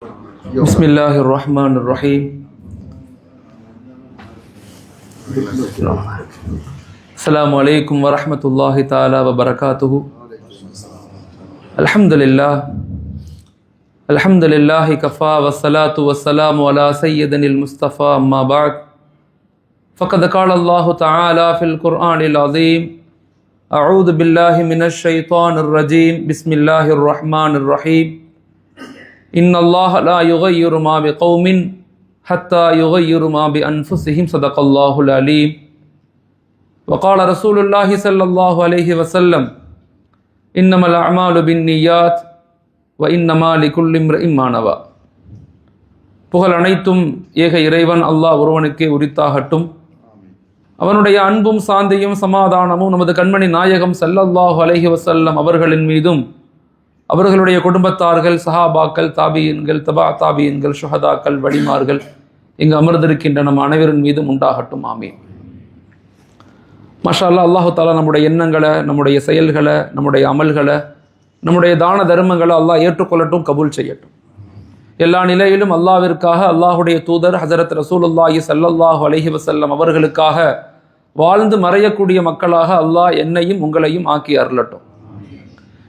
Bismillahirrahmanirrahim. Assalamu alaikum wa rahmatullahi ta'ala wa barakatuhu. Alhamdulillahi kafa wa salatu wa salamu ala sayyidanil Mustafa amma ba'd. Faqad qala Allahu ta'ala fil Qur'anil azim. A'udhu billahi minash shaitanir rajim. Bismillahir rahmanir rahim. Inna Allah la yughayyiru ma biqaumin hatta yughayyiru ma bi anfusihim. Sadaqallahul alim. Wa qala Rasulullah sallallahu alayhi wa sallam, innamal a'malu binniyat wa innama likulli imrin ma nawa. புகழ் அனைத்தும் ஏக இறைவன் அல்லாஹ் ஒருவனுக்கே உரித்தாகட்டும். அவனுடைய அன்பும் சாந்தியும் சமாதானமும் நமது கண்மணி நாயகம் ஸல்லல்லாஹு அலைஹி வஸல்லம் அவர்களின் மீதும், அவர்களுடைய குடும்பத்தார்கள், சஹாபாக்கள், தாபியன்கள், தபா தாபியன்கள், ஷுஹதாக்கள், வலிமார்கள், இங்கு அமர்ந்திருக்கின்ற நம் அனைவரின் மீதும் உண்டாகட்டும். ஆமீன். மாஷா அல்லாஹ். அல்லாஹு தாலா நம்முடைய எண்ணங்களை, நம்முடைய செயல்களை, நம்முடைய அமல்களை, நம்முடைய தான தர்மங்களை அல்லாஹ் ஏற்றுக்கொள்ளட்டும், கபூல் செய்யட்டும். எல்லா நிலையிலும் அல்லாஹ்விற்காக, அல்லாஹுடைய தூதர் ஹஸரத் ரசூலுல்லாஹி ஸல்லல்லாஹு அலைஹி வஸல்லம் அவர்களுக்காக வாழ்ந்து மறையக்கூடிய மக்களாக அல்லாஹ் என்னையும் உங்களையும் ஆக்கி அருளட்டும்.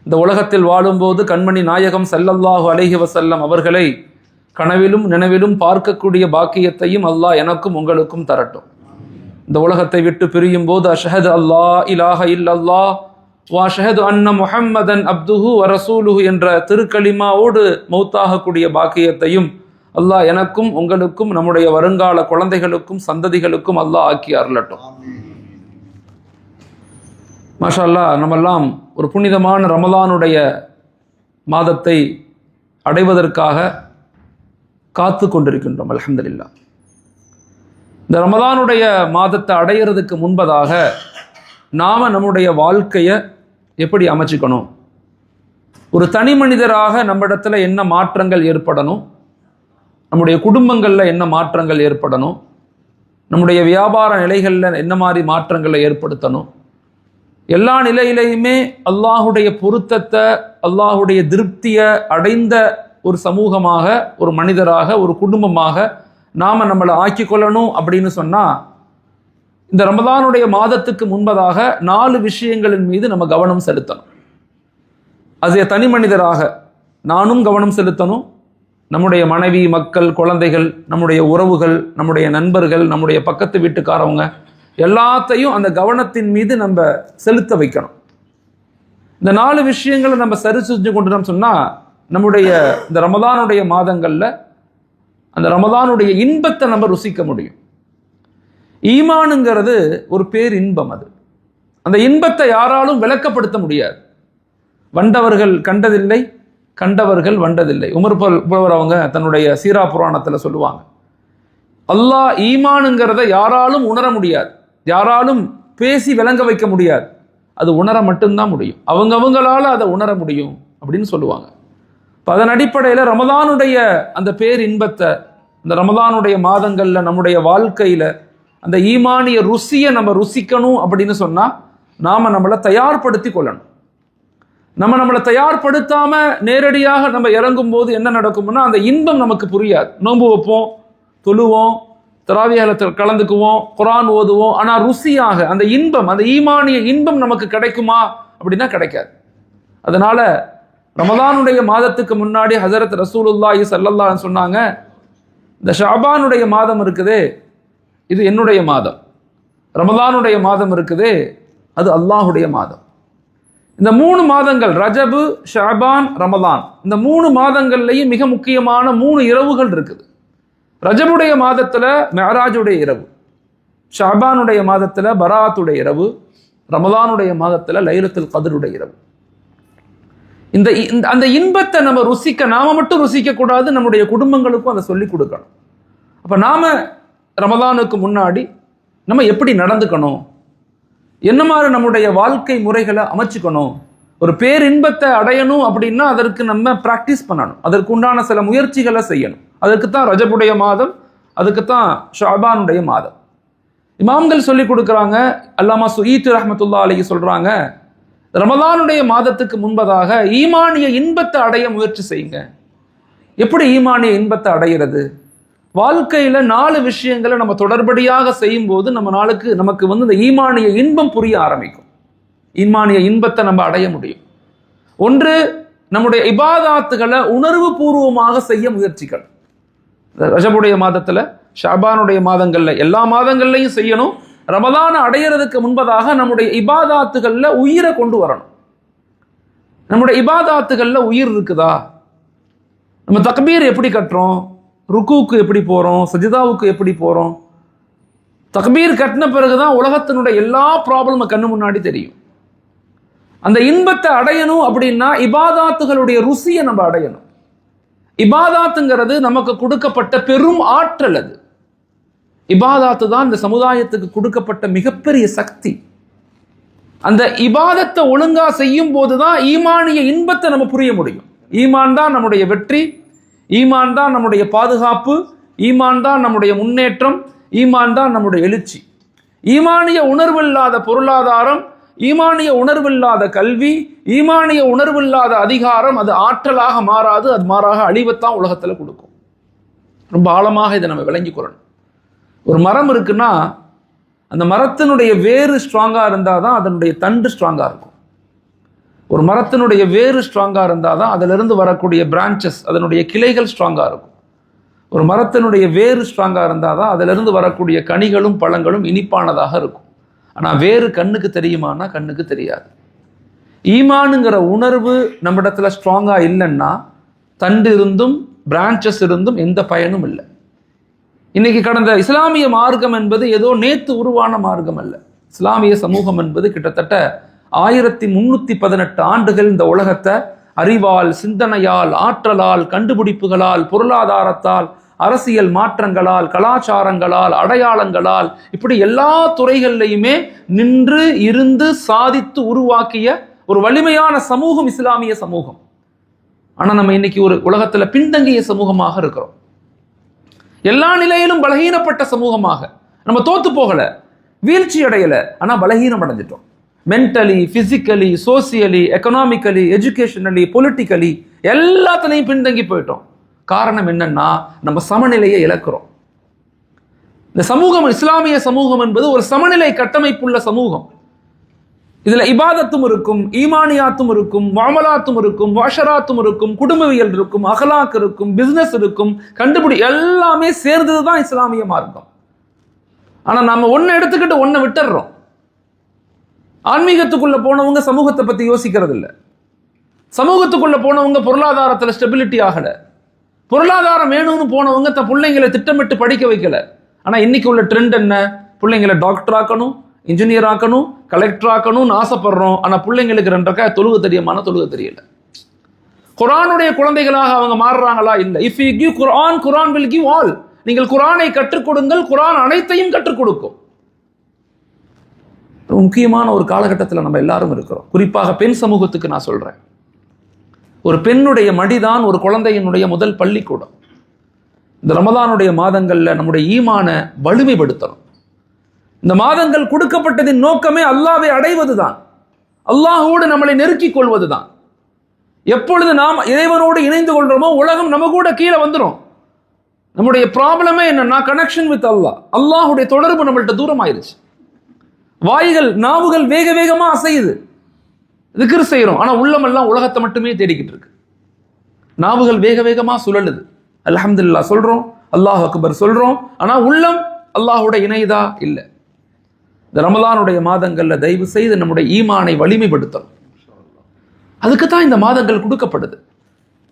இந்த உலகத்தில் வாழும்போது கண்மணி நாயகம் ஸல்லல்லாஹு அலைஹி வஸல்லம் அவர்களை கனவிலும் நினைவிலும் பார்க்கக்கூடிய பாக்கியத்தையும் அல்லாஹ் எனக்கும் உங்களுக்கும் தரட்டும். இந்த உலகத்தை விட்டு பிரியும் போது அஷ்ஹது அல்லாஹ் இலாஹ இல்லல்லாஹ் வ அஷ்ஹது அன்ன முஹம்மதன் அப்துஹு வ ரசூலுஹு என்ற திருக்கலிமாவோடு மௌத்தாகக்கூடிய பாக்கியத்தையும் அல்லாஹ் எனக்கும் உங்களுக்கும் நம்முடைய வருங்கால குழந்தைகளுக்கும் சந்ததிகளுக்கும் அல்லாஹ் ஆக்கி அருளட்டும். மாஷா அல்லாஹ். நம்மெல்லாம் ஒரு புனிதமான ரமலானுடைய மாதத்தை அடைவதற்காக காத்து கொண்டிருக்கின்றோம். அல்ஹம்துலில்லாஹ். இந்த ரமலானுடைய மாதத்தை அடையிறதுக்கு முன்பதாக நாம் நம்முடைய வாழ்க்கையை எப்படி அமைச்சிக்கணும், ஒரு தனி மனிதராக நம்மிடத்துல என்ன மாற்றங்கள் ஏற்படணும், நம்முடைய குடும்பங்களில் என்ன மாற்றங்கள் ஏற்படணும், நம்முடைய வியாபார நிலைகளில் என்ன மாதிரி மாற்றங்களை ஏற்படுத்தணும், எல்லா நிலையிலையுமே அல்லாஹுடைய பொருத்தத்தை, அல்லாஹுடைய திருப்தியை அடைந்த ஒரு சமூகமாக, ஒரு மனிதராக, ஒரு குடும்பமாக நாம் நம்மளை ஆக்கிக்கொள்ளணும் அப்படின்னு சொன்னால், இந்த ரமலானுடைய மாதத்துக்கு முன்பதாக 4 விஷயங்களின் மீது நம்ம கவனம் செலுத்தணும். அது தனி மனிதராக நானும் கவனம் செலுத்தணும், நம்முடைய மனைவி, மக்கள், குழந்தைகள், நம்முடைய உறவுகள், நம்முடைய நண்பர்கள், நம்முடைய பக்கத்து வீட்டுக்காரவங்க எல்லாத்தையும் அந்த கவனத்தின் மீது நம்ம செலுத்த வைக்கணும். இந்த 4 விஷயங்களை நம்ம சரி செஞ்சு கொண்டு சொன்னால் நம்முடைய இந்த ரமலானுடைய மாதங்களில் அந்த ரமலானுடைய இன்பத்தை நம்ம ருசிக்க முடியும். ஈமானுங்கிறது ஒரு பேர் இன்பம். அது அந்த இன்பத்தை யாராலும் விளக்கப்படுத்த முடியாது. வண்டவர்கள் கண்டதில்லை, கண்டவர்கள் வண்டதில்லை. உமர் புலவர் அவங்க தன்னுடைய சீரா புராணத்தில் சொல்லுவாங்க, அல்லாஹ் ஈமானுங்கிறத யாராலும் உணர முடியாது, யாராலும் பேசி விளங்க வைக்க முடியாது, அது உணர மட்டும்தான் முடியும், அவங்களால அதை உணர முடியும் அப்படின்னு சொல்லுவாங்க. அதன் அடிப்படையில் ரமலானுடைய அந்த பேர் இன்பத்தை, இந்த ரமலானுடைய மாதங்களில் நம்முடைய வாழ்க்கையில் அந்த ஈமானிய ருசியை நம்ம ருசிக்கணும் அப்படின்னு சொன்னால் நாம் நம்மளை தயார்படுத்தி கொள்ளணும். நம்மளை தயார்படுத்தாம நேரடியாக நம்ம இறங்கும் போது என்ன நடக்கும்னா அந்த இன்பம் நமக்கு புரியாது. நோன்பு வைப்போம், தொழுவோம், தராவியத்தில் கலந்துக்குவோம், குர்ஆன் ஓதுவோம், ஆனால் ருசியாக அந்த இன்பம், அந்த ஈமானிய இன்பம் நமக்கு கிடைக்குமா அப்படின்னா கிடைக்காது. அதனால ரமலானுடைய மாதத்துக்கு முன்னாடி ஹஸரத் ரசூலுல்லாஹி ஸல்லல்லாஹு அலைஹி சொன்னாங்க, இந்த ஷஅபானுடைய மாதம் இருக்குதே இது என்னுடைய மாதம், ரமலானுடைய மாதம் இருக்குதே அது அல்லாஹுடைய மாதம். இந்த 3 மாதங்கள் ரஜபு, ஷஅபான், ரமலான், இந்த 3 மாதங்கள்லையும் மிக முக்கியமான 3 இரவுகள் இருக்குது. ரஜபுடைய மாதத்துல மிஅராஜுடைய இரவு, ஷஅபானுடைய மாதத்துல பராத்துடைய இரவு, ரமலானுடைய மாதத்துல லைலத்துல் கத்ருடைய இரவு. இந்த அந்த இன்பத்தை நம்ம ருசிக்க, நாம மட்டும் ருசிக்க கூடாது, நம்முடைய குடும்பங்களுக்கும் அதை சொல்லி கொடுக்கணும். அப்ப நாம ரமலானுக்கு முன்னாடி நம்ம எப்படி நடந்துக்கணும், என்ன மாதிரி நம்முடைய வாழ்க்கை முறைகளை அமைச்சுக்கணும், ஒரு பேரின்பத்தை அடையணும் அப்படின்னா அதற்கு நம்ம பிராக்டிஸ் பண்ணணும், அதற்கு உண்டான சில முயற்சிகளை செய்யணும். அதற்கு தான் ரஜபுடைய மாதம், அதுக்கு தான் ஷஅபானுடைய மாதம். இமாம்கள் சொல்லி கொடுக்குறாங்க. அல்லாமா சுயீத் ரஹ்மத்துல்லாஹி அலைஹி சொல்றாங்க, ரமலானுடைய மாதத்துக்கு முன்பதாக ஈமானிய இன்பத்தை அடைய முயற்சி செய்யுங்க. எப்படி ஈமானிய இன்பத்தை அடைகிறது? வாழ்க்கையில 4 விஷயங்களை நம்ம தொடர்படியாக செய்யும் போது நமக்கு இந்த ஈமானிய இன்பம் புரிய ஆரம்பிக்கும். ஈமானிய இன்பத்தை நம்ம அடைய முடியும். ஒன்று, நம்முடைய இபாதாத்துகளை உணர்வு பூர்வமாக செய்ய முயற்சிகள். ரஜபுடைய மாதத்துல, ஷாபானுடைய மாதங்கள்ல, எல்லா மாதங்கள்லையும் செய்யணும். ரமதான அடையிறதுக்கு முன்பதாக நம்முடைய இபாதாத்துகள்ல உயிரை கொண்டு வரணும். நம்முடைய இபாதாத்துகள்ல உயிர் இருக்குதா? நம்ம தக்பீர் எப்படி கட்டுறோம், ருக்குவுக்கு எப்படி போறோம், சஜிதாவுக்கு எப்படி போறோம்? தக்பீர் கட்டின பிறகுதான் உலகத்தினுடைய எல்லா ப்ராப்ளமும் கண்ணு முன்னாடி தெரியும். அந்த இன்பத்தை அடையணும் அப்படின்னா இபாதாத்துகளுடைய ருசியை நம்ம அடையணும். இபாதாத்துங்கிறது நமக்கு கொடுக்கப்பட்ட பெரும் ஆற்றல். அது இபாதாத்து தான் இந்த சமுதாயத்துக்கு கொடுக்கப்பட்ட மிகப்பெரிய சக்தி. அந்த இபாதத்தை ஒழுங்கா செய்யும் போதுதான் ஈமானிய இன்பத்தை நம்ம புரிய முடியும். ஈமான் தான் நம்முடைய வெற்றி, ஈமான் தான் நம்முடைய பாதுகாப்பு, ஈமான் தான் நம்முடைய முன்னேற்றம், ஈமான் தான் நம்முடைய எழுச்சி. ஈமானிய உணர்வில்லாத பொருளாதாரம், ஈமானிய உணர்வில்லாத கல்வி, ஈமானிய உணர்வில்லாத அதிகாரம் அது ஆற்றலாக மாறாது. அது மாறாக அழிவைத்தான் உலகத்தில் கொடுக்கும். ரொம்ப ஆழமாக இதை நம்ம விளங்கிக்கிறோம். ஒரு மரம் இருக்குன்னா அந்த மரத்தினுடைய வேறு ஸ்ட்ராங்காக இருந்தால் தான் அதனுடைய தண்டு ஸ்ட்ராங்காக இருக்கும். ஒரு மரத்தினுடைய வேறு ஸ்ட்ராங்காக இருந்தால் தான் அதிலிருந்து வரக்கூடிய பிரான்ச்சஸ், அதனுடைய கிளைகள் ஸ்ட்ராங்காக இருக்கும். ஒரு மரத்தினுடைய வேறு ஸ்ட்ராங்காக இருந்தால் தான் அதிலிருந்து வரக்கூடிய கனிகளும் பழங்களும் இனிப்பானதாக இருக்கும். ஆனால் வேறு கண்ணுக்கு தெரியுமானா கண்ணுக்கு தெரியாது. ஈமானுங்கிற உணர்வு நம்மிடத்துல ஸ்ட்ராங்காக இல்லைன்னா தண்டு இருந்தும் பிரான்ச்சஸ் இருந்தும் எந்த பயனும் இல்லை. இன்னைக்கு கடந்த இஸ்லாமிய மார்க்கம் என்பது ஏதோ நேத்து உருவான மார்க்கம் அல்ல. இஸ்லாமிய சமூகம் என்பது கிட்டத்தட்ட 1318 ஆண்டுகள் இந்த உலகத்தை அறிவால், சிந்தனையால், ஆற்றலால், கண்டுபிடிப்புகளால், பொருளாதாரத்தால், அரசியல் மாற்றங்களால், கலாச்சாரங்களால், அடையாளங்களால், இப்படி எல்லா துறைகள்லையுமே நின்று இருந்து சாதித்து உருவாக்கிய ஒரு வலிமையான சமூகம் இஸ்லாமிய சமூகம். ஆனா நம்ம இன்னைக்கு ஒரு உலகத்துல பின்தங்கிய சமூகமாக இருக்கிறோம். எல்லா நிலையிலும் பலகீனப்பட்ட சமூகமாக. நம்ம தோத்து போகல, வீழ்ச்சி அடையல, ஆனா பலகீனம் அடைஞ்சிட்டோம். Mentally, physically, socially, economically, educationally, politically எல்லாத்துலையும் பின்தங்கி போயிட்டோம். காரணம் என்னன்னா நம்ம சமநிலையை இழக்கிறோம். இந்த சமூகம், இஸ்லாமிய சமூகம் என்பது ஒரு சமநிலை கட்டமைப்புள்ள சமூகம். இதுல இபாதத்தும் இருக்கும், ஈமானியாத்தும் இருக்கும், முஅமலாத்தும் இருக்கும், வாஷராத்தும் இருக்கும், குடும்பவியல் இருக்கும், அகலாக் இருக்கும், பிசினஸ் இருக்கும், எல்லாமே சேர்ந்ததுதான் இஸ்லாமிய மார்க்கம். ஆனா நம்ம ஒன்னை எடுத்துக்கிட்டு ஒன்னை விட்டுறோம். ஆன்மீகத்துக்குள்ள போனவங்க சமூகத்தை பத்தி யோசிக்கிறது இல்லை. சமூகத்துக்குள்ள போனவங்க பொருளாதாரத்துல ஸ்டெபிலிட்டி ஆகல. பொருளாதாரம் வேணும்னு போனவங்க தன் பிள்ளைங்களை திட்டமிட்டு படிக்க வைக்கல. ஆனா இன்னைக்கு உள்ள ட்ரெண்ட் என்ன? பிள்ளைங்களை டாக்டர் ஆக்கணும், இன்ஜினியர் ஆக்கணும், கலெக்டர் ஆக்கணும்னு ஆசைப்படுறோம். ஆனா பிள்ளைங்களுக்கு 2 ரக்காத் தொழுகை தெரியுமான தொழுகை தெரியல. குர்ஆனுடைய குழந்தைகளாக அவங்க மாறுறாங்களா? இல்லை. If you give Quran, Quran will give all. நீங்கள் குர்ஆனை கற்றுக் கொடுங்கள், குர்ஆன் அனைத்தையும் கற்றுக் கொடுக்கும். முக்கியமான ஒரு காலகட்டத்தில் நம்ம எல்லாரும் இருக்கிறோம். குறிப்பாக பெண் சமூகத்துக்கு நான் சொல்றேன். ஒரு பெண்ணுடைய மடிதான் ஒரு குழந்தையினுடைய முதல் பள்ளிக்கூடம். இந்த ரமதானுடைய மாதங்கள்ல நம்முடைய ஈமான வலிமைப்படுத்தணும். இந்த மாதங்கள் கொடுக்கப்பட்டதின் நோக்கமே அல்லாஹ்வை அடைவதுதான், அல்லாஹ்வோடு நம்மளை நெருக்கிக் கொள்வதுதான். எப்பொழுது நாம் இறைவனோடு இணைந்து கொள்றோமோ உலகம் நம்ம கூட கீழே வந்துடும். நம்முடைய ப்ராப்ளமே என்னன்னா கனெக்ஷன் வித் அல்லாஹ். அல்லாஹ்வுடைய தொடர்பு நம்மள்ட்ட தூரம் ஆயிருச்சு. வாய்கள், நாவுகள் வேக வேகமா அசையுது, திக்ர் செய்யறோம். ஆனா உள்ளமெல்லாம் உலகத்தை மட்டுமே தேடிக்கிட்டு இருக்கு. நாவுகள் வேக வேகமா சுழலுது, அல்ஹம்துலில்லாஹ் சொல்றோம், அல்லாஹ் அக்பர் சொல்றோம். ஆனா உள்ளம் அல்லாஹ்வோட இணையதா இல்லை. இந்த ரமலானுடைய மாதங்கள்ல தயவு செய்து நம்முடைய ஈமானை வலிமைப்படுத்தணும். அதுக்கு தான் இந்த மாதங்கள் கொடுக்கப்படுது.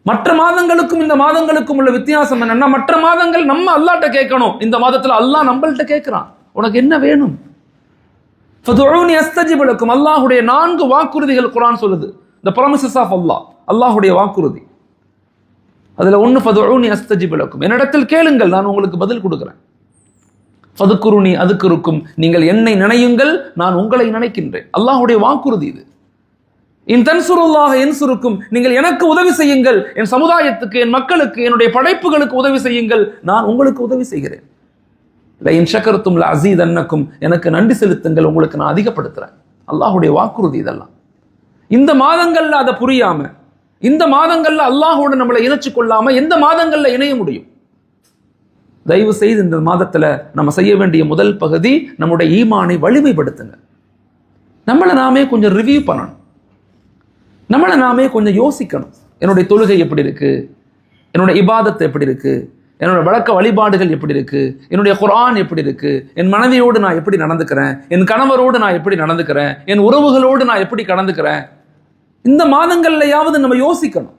மற்ற மாதங்களுக்கும் இந்த மாதங்களுக்கும் உள்ள வித்தியாசம் என்னன்னா, மற்ற மாதங்கள் நம்ம அல்லாஹ்ட்ட கேட்கணும். இந்த மாதத்துல அல்லாஹ் நம்மள்ட்ட கேட்கிறான், உனக்கு என்ன வேணும்? ஃபதுஊனி அஸ்தஜிப் லக்கும். அல்லாஹ்வுடைய 4 வாக்குறுதிகள் குர்ஆன் சொல்லுது. the promises of Allah, அல்லாஹ்வுடைய வாக்குறுதி. அதுல ஒன்னு ஃபதுஊனி அஸ்தஜிப் லக்கும், என்னிடத்தில் கேளுங்கள் நான் உங்களுக்கு பதில் கொடுக்கிறேன். ஃபதுக்குருனி அதுக்குருக்கும், நீங்கள் என்னை நினையுங்கள் நான் உங்களை நினைக்கின்றேன். அல்லாஹ்வுடைய வாக்குறுதி இது. இன் தன்சுருல்லாஹ யன்சுருக்கும், நீங்கள் எனக்கு உதவி செய்யுங்கள், என் சமுதாயத்துக்கு, என் மக்களுக்கு, என்னுடைய படைப்புகளுக்கு உதவி செய்யுங்கள், நான் உங்களுக்கு உதவி செய்கிறேன். லஇன் ஷக்கர்தும் லஅஸீதன்னக்கும், எனக்கு நன்றி செலுத்துங்கள், உங்களுக்கு நான் அதிகப்படுத்துறேன். அல்லாஹ்வுடைய வாக்குறுதி இதெல்லாம். இந்த மாதங்கள்ல அதை புரியாம, இந்த மாதங்கள்ல அல்லாஹோடு நம்மளை இணைச்சு கொள்ளாம எந்த மாதங்கள்ல இணைய முடியும்? தயவு செய்து இந்த மாதத்துல நம்ம செய்ய வேண்டிய முதல் பகுதி நம்முடைய ஈமானை வலிமைப்படுத்துங்க. நம்மளை நாமே கொஞ்சம் ரிவ்யூ பண்ணணும், நம்மளை நாமே கொஞ்சம் யோசிக்கணும். என்னுடைய தொழுகை எப்படி இருக்கு, என்னுடைய இபாதத் எப்படி இருக்கு, என்னுடைய வழக்க வழிபாடுகள் எப்படி இருக்கு, என்னுடைய குர்ஆன் எப்படி இருக்கு, என் மனைவியோடு நான் எப்படி நடந்துக்கிறேன், என் கணவரோடு நான் எப்படி நடந்துக்கிறேன், என் உறவுகளோடு நான் எப்படி கடந்துக்கிறேன். இந்த மாதங்கள்லையாவது நம்ம யோசிக்கணும்.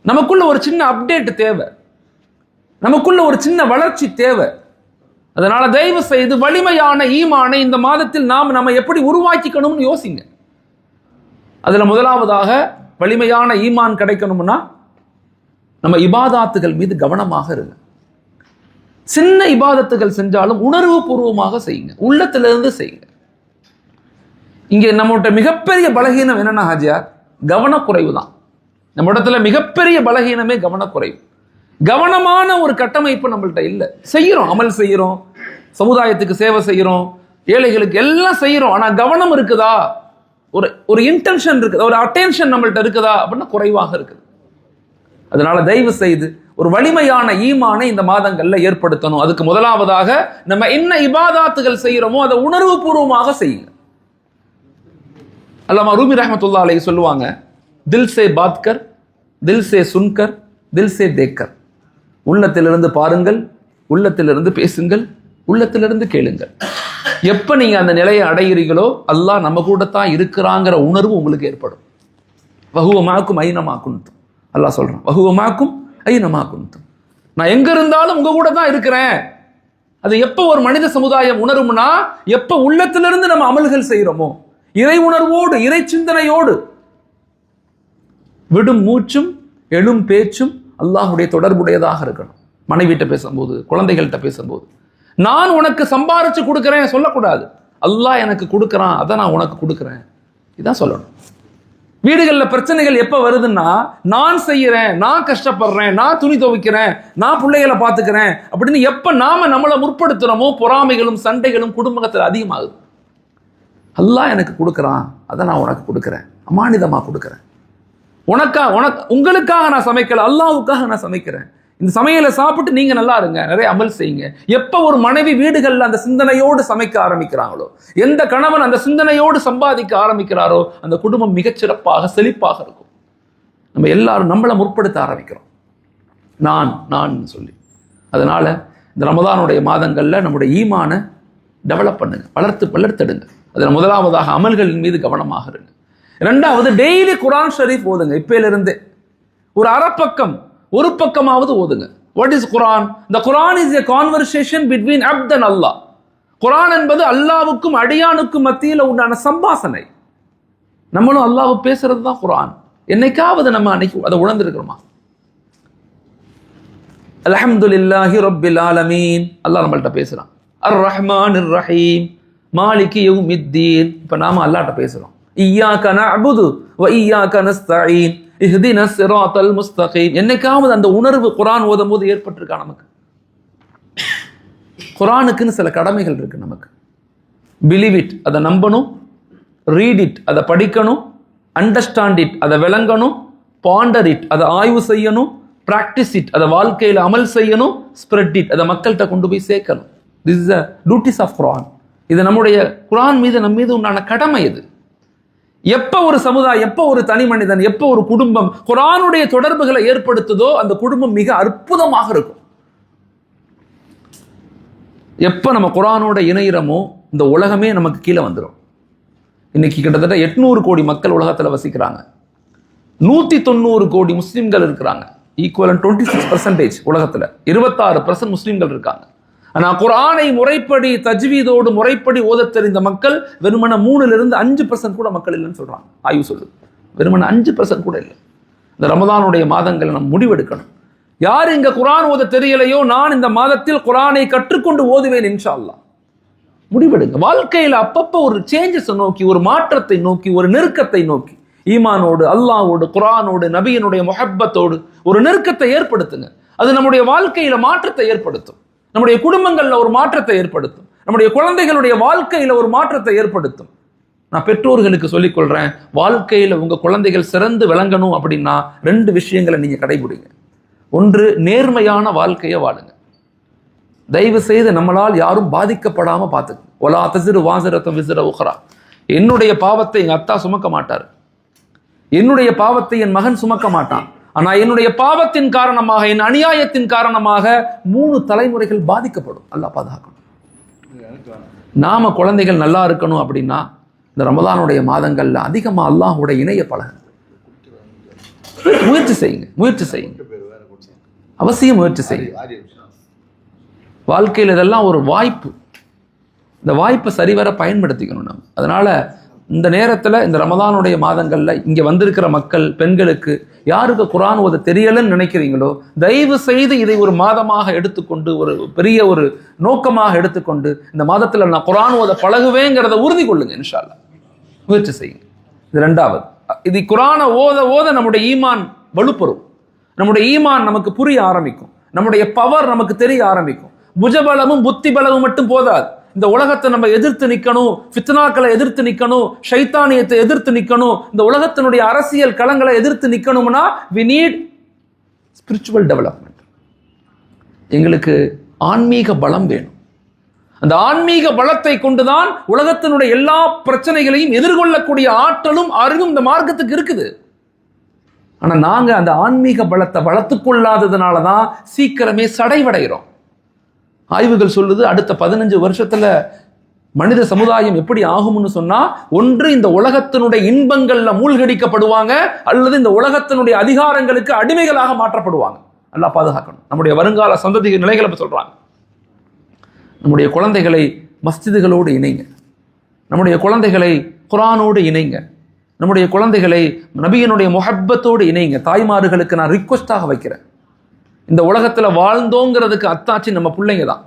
நமக்குள்ள ஒரு சின்ன அப்டேட் தேவை, நமக்குள்ள ஒரு சின்ன வளர்ச்சி தேவை. அதனால தயவு செய்து வலிமையான ஈமானை இந்த மாதத்தில் நாம் நம்ம எப்படி உருவாக்கிக்கணும்னு யோசிங்க. அதுல முதலாவதாக வலிமையான ஈமான் கிடைக்கணும்னா நம்ம இபாதாத்துகள் மீது கவனமாக இருங்க. சின்ன இபாதத்துகள் செஞ்சாலும் உணர்வு பூர்வமாக செய்யுங்க, உள்ளத்திலிருந்து செய்யுங்க. இங்கே நம்மகிட்ட மிகப்பெரிய பலகீனம் என்னன்னா ஹாஜியார், கவனக்குறைவு தான். நம்ம இடத்துல மிகப்பெரிய பலகீனமே கவனக்குறைவு. கவனமான ஒரு கட்டமைப்பு நம்மள்ட்ட இல்லை. செய்யறோம், அமல் செய்யறோம், சமுதாயத்துக்கு சேவை செய்யறோம், ஏழைகளுக்கு எல்லாம் செய்யறோம். ஆனா கவனம் இருக்குதா, ஒரு இன்டென்ஷன் இருக்குதா, ஒரு அட்டென்ஷன் நம்மள்ட்ட இருக்குதா அப்படின்னா குறைவாக இருக்குது. அதனால தயவு செய்து ஒரு வலிமையான ஈமானை இந்த மாதங்கள்ல ஏற்படுத்தணும். அதுக்கு முதலாவதாக நம்ம என்ன இபாதாத்துகள் செய்யறோமோ அதை உணர்வு பூர்வமாக செய்யுங்க. அல்லாமா ரூமி ரஹ்மத்துல்லாஹி அலைஹி சொல்லுவாங்க, தில் சே பாத்கர், தில் சே சுன்கர், தில் சே தேக்கர். உள்ளத்திலிருந்து பாருங்கள், உள்ளத்திலிருந்து பேசுங்கள், உள்ளத்திலிருந்து கேளுங்கள். எப்ப நீங்க அந்த நிலையை அடைகிறீங்களோ அல்லாஹ் நம்ம கூட தான் இருக்கிறாங்கிற உணர்வு உங்களுக்கு ஏற்படும். வஹுவமாக்கும் ஐனமாக்கும் அல்லாஹ் சொல்றான், வஹுவமாக்கும் ஐனமாக்கும், நான் எங்க இருந்தாலும் உங்க கூட தான் இருக்கிறேன். அது எப்ப ஒரு மனித சமுதாயம் உணரும்னா எப்ப உள்ளத்திலிருந்து நம்ம அமல்கள் செய்யறோமோ, இறை உணர்வோடு இறை சிந்தனையோடு, விடும் மூச்சும் எழும் பேச்சும் அல்லாஹுடைய தொடர்புடையதாக இருக்கணும். மனைவிட்ட பேசும்போது, குழந்தைகள்கிட்ட பேசும்போது, நான் உனக்கு சம்பாரிச்சு கொடுக்கிறேன் சொல்லக்கூடாது. அல்லாஹ் எனக்கு கொடுக்கறான், அதை நான் உனக்கு கொடுக்கிறேன், இதான் சொல்லணும். வீடுகளில் பிரச்சனைகள் எப்ப வருதுன்னா, நான் செய்யறேன், நான் கஷ்டப்படுறேன், நான் துணி துவைக்கிறேன், நான் பிள்ளைகளை பார்த்துக்கிறேன் அப்படின்னு எப்ப நாம நம்மளை முற்படுத்துறோமோ பொறாமைகளும் சண்டைகளும் குடும்பத்தில் அதிகமாகுது. அல்லாஹ் எனக்கு கொடுக்கறான், அதை நான் உனக்கு கொடுக்கிறேன், அமானிதமா கொடுக்கிறேன். உங்களுக்காக நான் சமைக்கல, அல்லாஹ்வுக்காக நான் சமைக்கிறேன். இந்த சமையலை சாப்பிட்டு நீங்க நல்லா இருங்க, நிறைய அமல் செய்யுங்க. எப்ப ஒரு மனைவி வீடுகள்ல அந்த சிந்தனையோடு சமைக்க ஆரம்பிக்கிறாங்களோ, எந்த கணவன் அந்த சிந்தனையோடு சம்பாதிக்க ஆரம்பிக்கிறாரோ, அந்த குடும்பம் மிகச்சிறப்பாக செழிப்பாக இருக்கும். நம்ம எல்லாரும் நம்மளை முற்படுத்த ஆரம்பிக்கிறோம், நான் சொல்லி. அதனால இந்த ரமதானுடைய மாதங்கள்ல நம்முடைய ஈமான டெவலப் பண்ணுங்க, வளர்த்தெடுங்க. அதுல முதலாவதாக அமல்களின் மீது கவனமாக இருங்க. இரண்டாவது, டெய்லி குர்ஆன் ஷரீஃப் ஓதுங்க. இப்பையிலிருந்து ஒரு அரைப்பக்கம், ஒரு பக்கமாவது ஓதுங்க. What is Quran? The Quran is a conversation between அப்த் அண்ட் அல்லாஹ். குர்ஆன் என்பது அல்லாஹ்வுக்கும் அடியானுக்கும் மத்தியில் உண்டான சம்பாஷணை. நம்மளும் அல்லாஹ் பேசுறது தான் குர்ஆன். என்னைக்காவது நம்ம அன்னைக்கு அதை உணர்ந்திருக்கிறோமா? அல்ஹம்துலில்லாஹி ரப்பில் ஆலமீன், அல்லாஹ் நம்மள்ட்ட பேசுறான். அர் ரஹ்மானிர் ரஹீம், மாலிகி யௌமித்தீன். இப்ப நாம அல்லாஹ்ட்ட பேசுறோம். இய்யாக நஅபுது வ இய்யாக நஸ்தஈன் இஹ்தினஸ் ஸிராத்தல் முஸ்தகீம். என்னைக்காவது அந்த உணர்வு குர்ஆன் ஓதும்போது ஏற்பட்டிருக்கா நமக்கு? குர்ஆனுக்குன்னு சில கடமைகள் இருக்கு நமக்கு. பிலீவ் இட், அதை நம்பணும். ரீட் இட், அதை படிக்கணும். அண்டர்ஸ்டாண்ட் இட், அதை விளங்கணும். பாண்டர் இட், அதை ஆய்வு செய்யணும். பிராக்டிஸ் இட், அதை வாழ்க்கையில் அமல் செய்யணும். ஸ்ப்ரெட் இட், அதை மக்கள்கிட்ட கொண்டு போய் சேர்க்கணும். This is the duties of Quran. இது நம்முடைய குர்ஆன் மீது நம் மீது உண்டான கடமை. இது எப்ப ஒரு சமுதாயம், எப்ப ஒரு தனி மனிதன், எப்ப ஒரு குடும்பம் குர்ஆனுடைய தொடர்புகளை ஏற்படுத்துதோ அந்த குடும்பம் மிக அற்புதமாக இருக்கும். எப்ப நம்ம குர்ஆனோட இணையிறமோ இந்த உலகமே நமக்கு கீழே வந்துடும். இன்னைக்கு கிட்டத்தட்ட 800 கோடி மக்கள் உலகத்துல வசிக்கிறாங்க. 190 கோடி முஸ்லிம்கள் இருக்கிறாங்க. ஈக்குவலன் 26% உலகத்துல. 26% முஸ்லிம்கள் இருக்காங்க. ஆனா குர்ஆனை முறைப்படி தஜ்வீதோடு முறைப்படி ஓதத் தெரிந்த மக்கள் வெறுமன 3-5% கூட மக்கள் இல்லைன்னு சொல்றாங்க. ஆய்வு சொல்லுது, வெறுமன 5% கூட இல்லை. இந்த ரமதானுடைய மாதங்கள் நம்ம முடிவெடுக்கணும். யார் இங்க குர்ஆன் ஓத தெரியலையோ, நான் இந்த மாதத்தில் குர்ஆனை கற்றுக்கொண்டு ஓதுவேன் இன்ஷா அல்லாஹ். முடிவெடுங்க. வாழ்க்கையில அப்பப்ப ஒரு சேஞ்சஸ் நோக்கி, ஒரு மாற்றத்தை நோக்கி, ஒரு நெருக்கத்தை நோக்கி, ஈமானோடு, அல்லாஹ்வோடு, குர்ஆனோடு, நபியினுடைய முஹப்பத்தோடு ஒரு நெருக்கத்தை ஏற்படுத்துங்க. அது நம்முடைய வாழ்க்கையில மாற்றத்தை ஏற்படுத்தும். நம்முடைய குடும்பங்கள்ல ஒரு மாற்றத்தை ஏற்படுத்தும். நம்முடைய குழந்தைகளுடைய வாழ்க்கையில ஒரு மாற்றத்தை ஏற்படுத்தும். நான் பெற்றோர்களுக்கு சொல்லிக் கொள்றேன், வாழ்க்கையில் உங்க குழந்தைகள் சிறந்து விளங்கணும் அப்படின்னா 2 விஷயங்களை நீங்க கடைபிடிங்க. ஒன்று, நேர்மையான வாழ்க்கையை வாழுங்க. தயவு செய்து நம்மளால் யாரும் பாதிக்கப்படாம பார்த்துக்கு. ஒலா தசிறு வாசரத்தம் விசிற உஹரா. என்னுடைய பாவத்தை எங்க அத்தா சுமக்க மாட்டார், என்னுடைய பாவத்தை என் மகன் சுமக்க மாட்டான். ஆனா என்னுடைய பாவத்தின் காரணமாக, என் அநியாயத்தின் காரணமாக 3 தலைமுறைகள் பாதிக்கப்படும். அல்லாஹ் பாதுகாக்கணும். நாம குழந்தைகள் நல்லா இருக்கணும் அப்படின்னா இந்த ரமலானுடைய மாதங்கள்ல அதிகமா அல்லாஹ்வோட இணைய பழக முயற்சி செய்யுங்க. அவசியம் முயற்சி செய்யுங்க. வாழ்க்கையில் இதெல்லாம் ஒரு வாய்ப்பு. இந்த வாய்ப்பை சரிவர பயன்படுத்திக்கணும் நம்ம. அதனால இந்த நேரத்தில், இந்த ரமலானுடைய மாதங்கள்ல இங்க வந்திருக்கிற மக்கள், பெண்களுக்கு யாருக்கு குர்ஆன் ஓத தெரியலன்னு நினைக்கிறீங்களோ, தயவு செய்து இதை ஒரு மாதமாக எடுத்துக்கொண்டு, ஒரு பெரிய ஒரு நோக்கமாக எடுத்துக்கொண்டு, இந்த மாதத்துல நான் குர்ஆன் ஓத பழகுவேங்கிறத உறுதி கொள்ளுங்க. இன்ஷா அல்லாஹ் முயற்சி செய்யுங்க. இது 2வது. இது குர்ஆனை ஓத ஓத நம்முடைய ஈமான் வலுப்பெறும், நம்முடைய ஈமான் நமக்கு புரிய ஆரம்பிக்கும், நம்முடைய பவர் நமக்கு தெரிய ஆரம்பிக்கும். புஜபலமும் புத்தி பலமும் மட்டும் போதாது. இந்த உலகத்தை நம்ம எதிர்த்து நிற்கணும், ஃபித்னாக்களை எதிர்த்து நிற்கணும், ஷைத்தானியத்தை எதிர்த்து நிற்கணும், இந்த உலகத்தினுடைய அரசியல் களங்களை எதிர்த்து நிற்கணும்னா we need spiritual development. எங்களுக்கு ஆன்மீக பலம் வேணும். அந்த ஆன்மீக பலத்தை கொண்டுதான் உலகத்தினுடைய எல்லா பிரச்சனைகளையும் எதிர்கொள்ளக்கூடிய ஆற்றலும் அறிவும் இந்த மார்க்கத்துக்கு இருக்குது. ஆனா நாங்க அந்த ஆன்மீக பலத்தை வளர்த்துக்கொள்ளாததுனாலதான் சீக்கிரமே சடைவடைகிறோம். ஆய்வுகள் சொல்லுது, அடுத்த 15 வருஷத்துல மனித சமுதாயம் எப்படி ஆகும்னு சொன்னா, ஒன்று இந்த உலகத்தினுடைய இன்பங்கள்ல மூழ்கடிக்கப்படுவாங்க, அல்லது இந்த உலகத்தினுடைய அதிகாரங்களுக்கு அடிமைகளாக மாற்றப்படுவாங்க. அல்லாஹ் பாதுகாக்கணும். நம்முடைய வருங்கால சந்ததி நிலைகளை சொல்றாங்க. நம்முடைய குழந்தைகளை மஸ்ஜிதுகளோடு இணைங்க, நம்முடைய குழந்தைகளை குர்ஆனோடு இணைங்க, நம்முடைய குழந்தைகளை நபியினுடைய முஹப்பத்தோடு இணைங்க. தாய்மார்களுக்கு நான் ரிக்வெஸ்டாக வைக்கிறேன், இந்த உலகத்துல வாழ்ந்தோங்கிறதுக்கு அத்தாச்சி நம்ம பிள்ளைங்க தான்.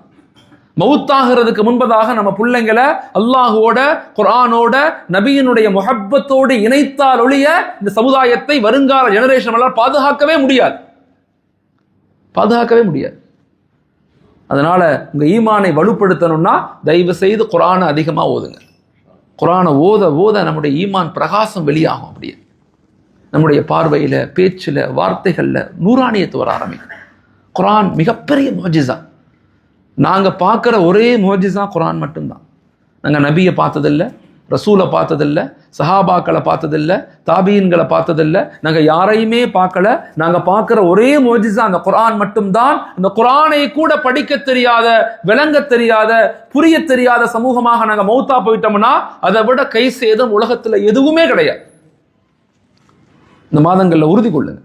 மவுத்தாகிறதுக்கு முன்பதாக நம்ம பிள்ளைங்களை அல்லாஹோட, குர்ஆனோட, நபியினுடைய முஹப்பத்தோடு இணைத்தால் ஒழிய இந்த சமுதாயத்தை வருங்கால ஜெனரேஷன் எல்லாம் பாதுகாக்கவே முடியாது. அதனால உங்க ஈமானை வலுப்படுத்தணும்னா தயவு செய்து குர்ஆனை அதிகமா ஓதுங்க. குர்ஆனை ஓத ஓத நம்முடைய ஈமான் பிரகாசம் வெளியாகும். அப்படியே நம்முடைய பார்வையில, பேச்சுல, வார்த்தைகள்ல நூறானியத்து வர ஆரம்பிக்கும். குர்ஆன் மிகப்பெரிய முஅஜிஸா. நாங்க பார்க்குற ஒரே முஅஜிஸா குர்ஆன் மட்டும்தான். நாங்க நபியை பார்த்ததில்லை, ரசூலை பார்த்ததில்லை, சஹாபாக்களை பார்த்ததில்லை, தாபீன்களை பார்த்ததில்லை, நாங்க யாரையுமே பார்க்கல. நாங்க பார்க்குற ஒரே முஅஜிஸா அந்த குர்ஆன் மட்டும்தான். அந்த குர்ஆனை கூட படிக்க தெரியாத, விளங்க தெரியாத, புரிய தெரியாத சமூகமாக நாங்க மௌத்தா போயிட்டோம்னா அதை விட கை சேதம் உலகத்துல எதுவுமே கிடையாது. இந்த மாதங்கள்ல உறுதி கொள்ளுங்க,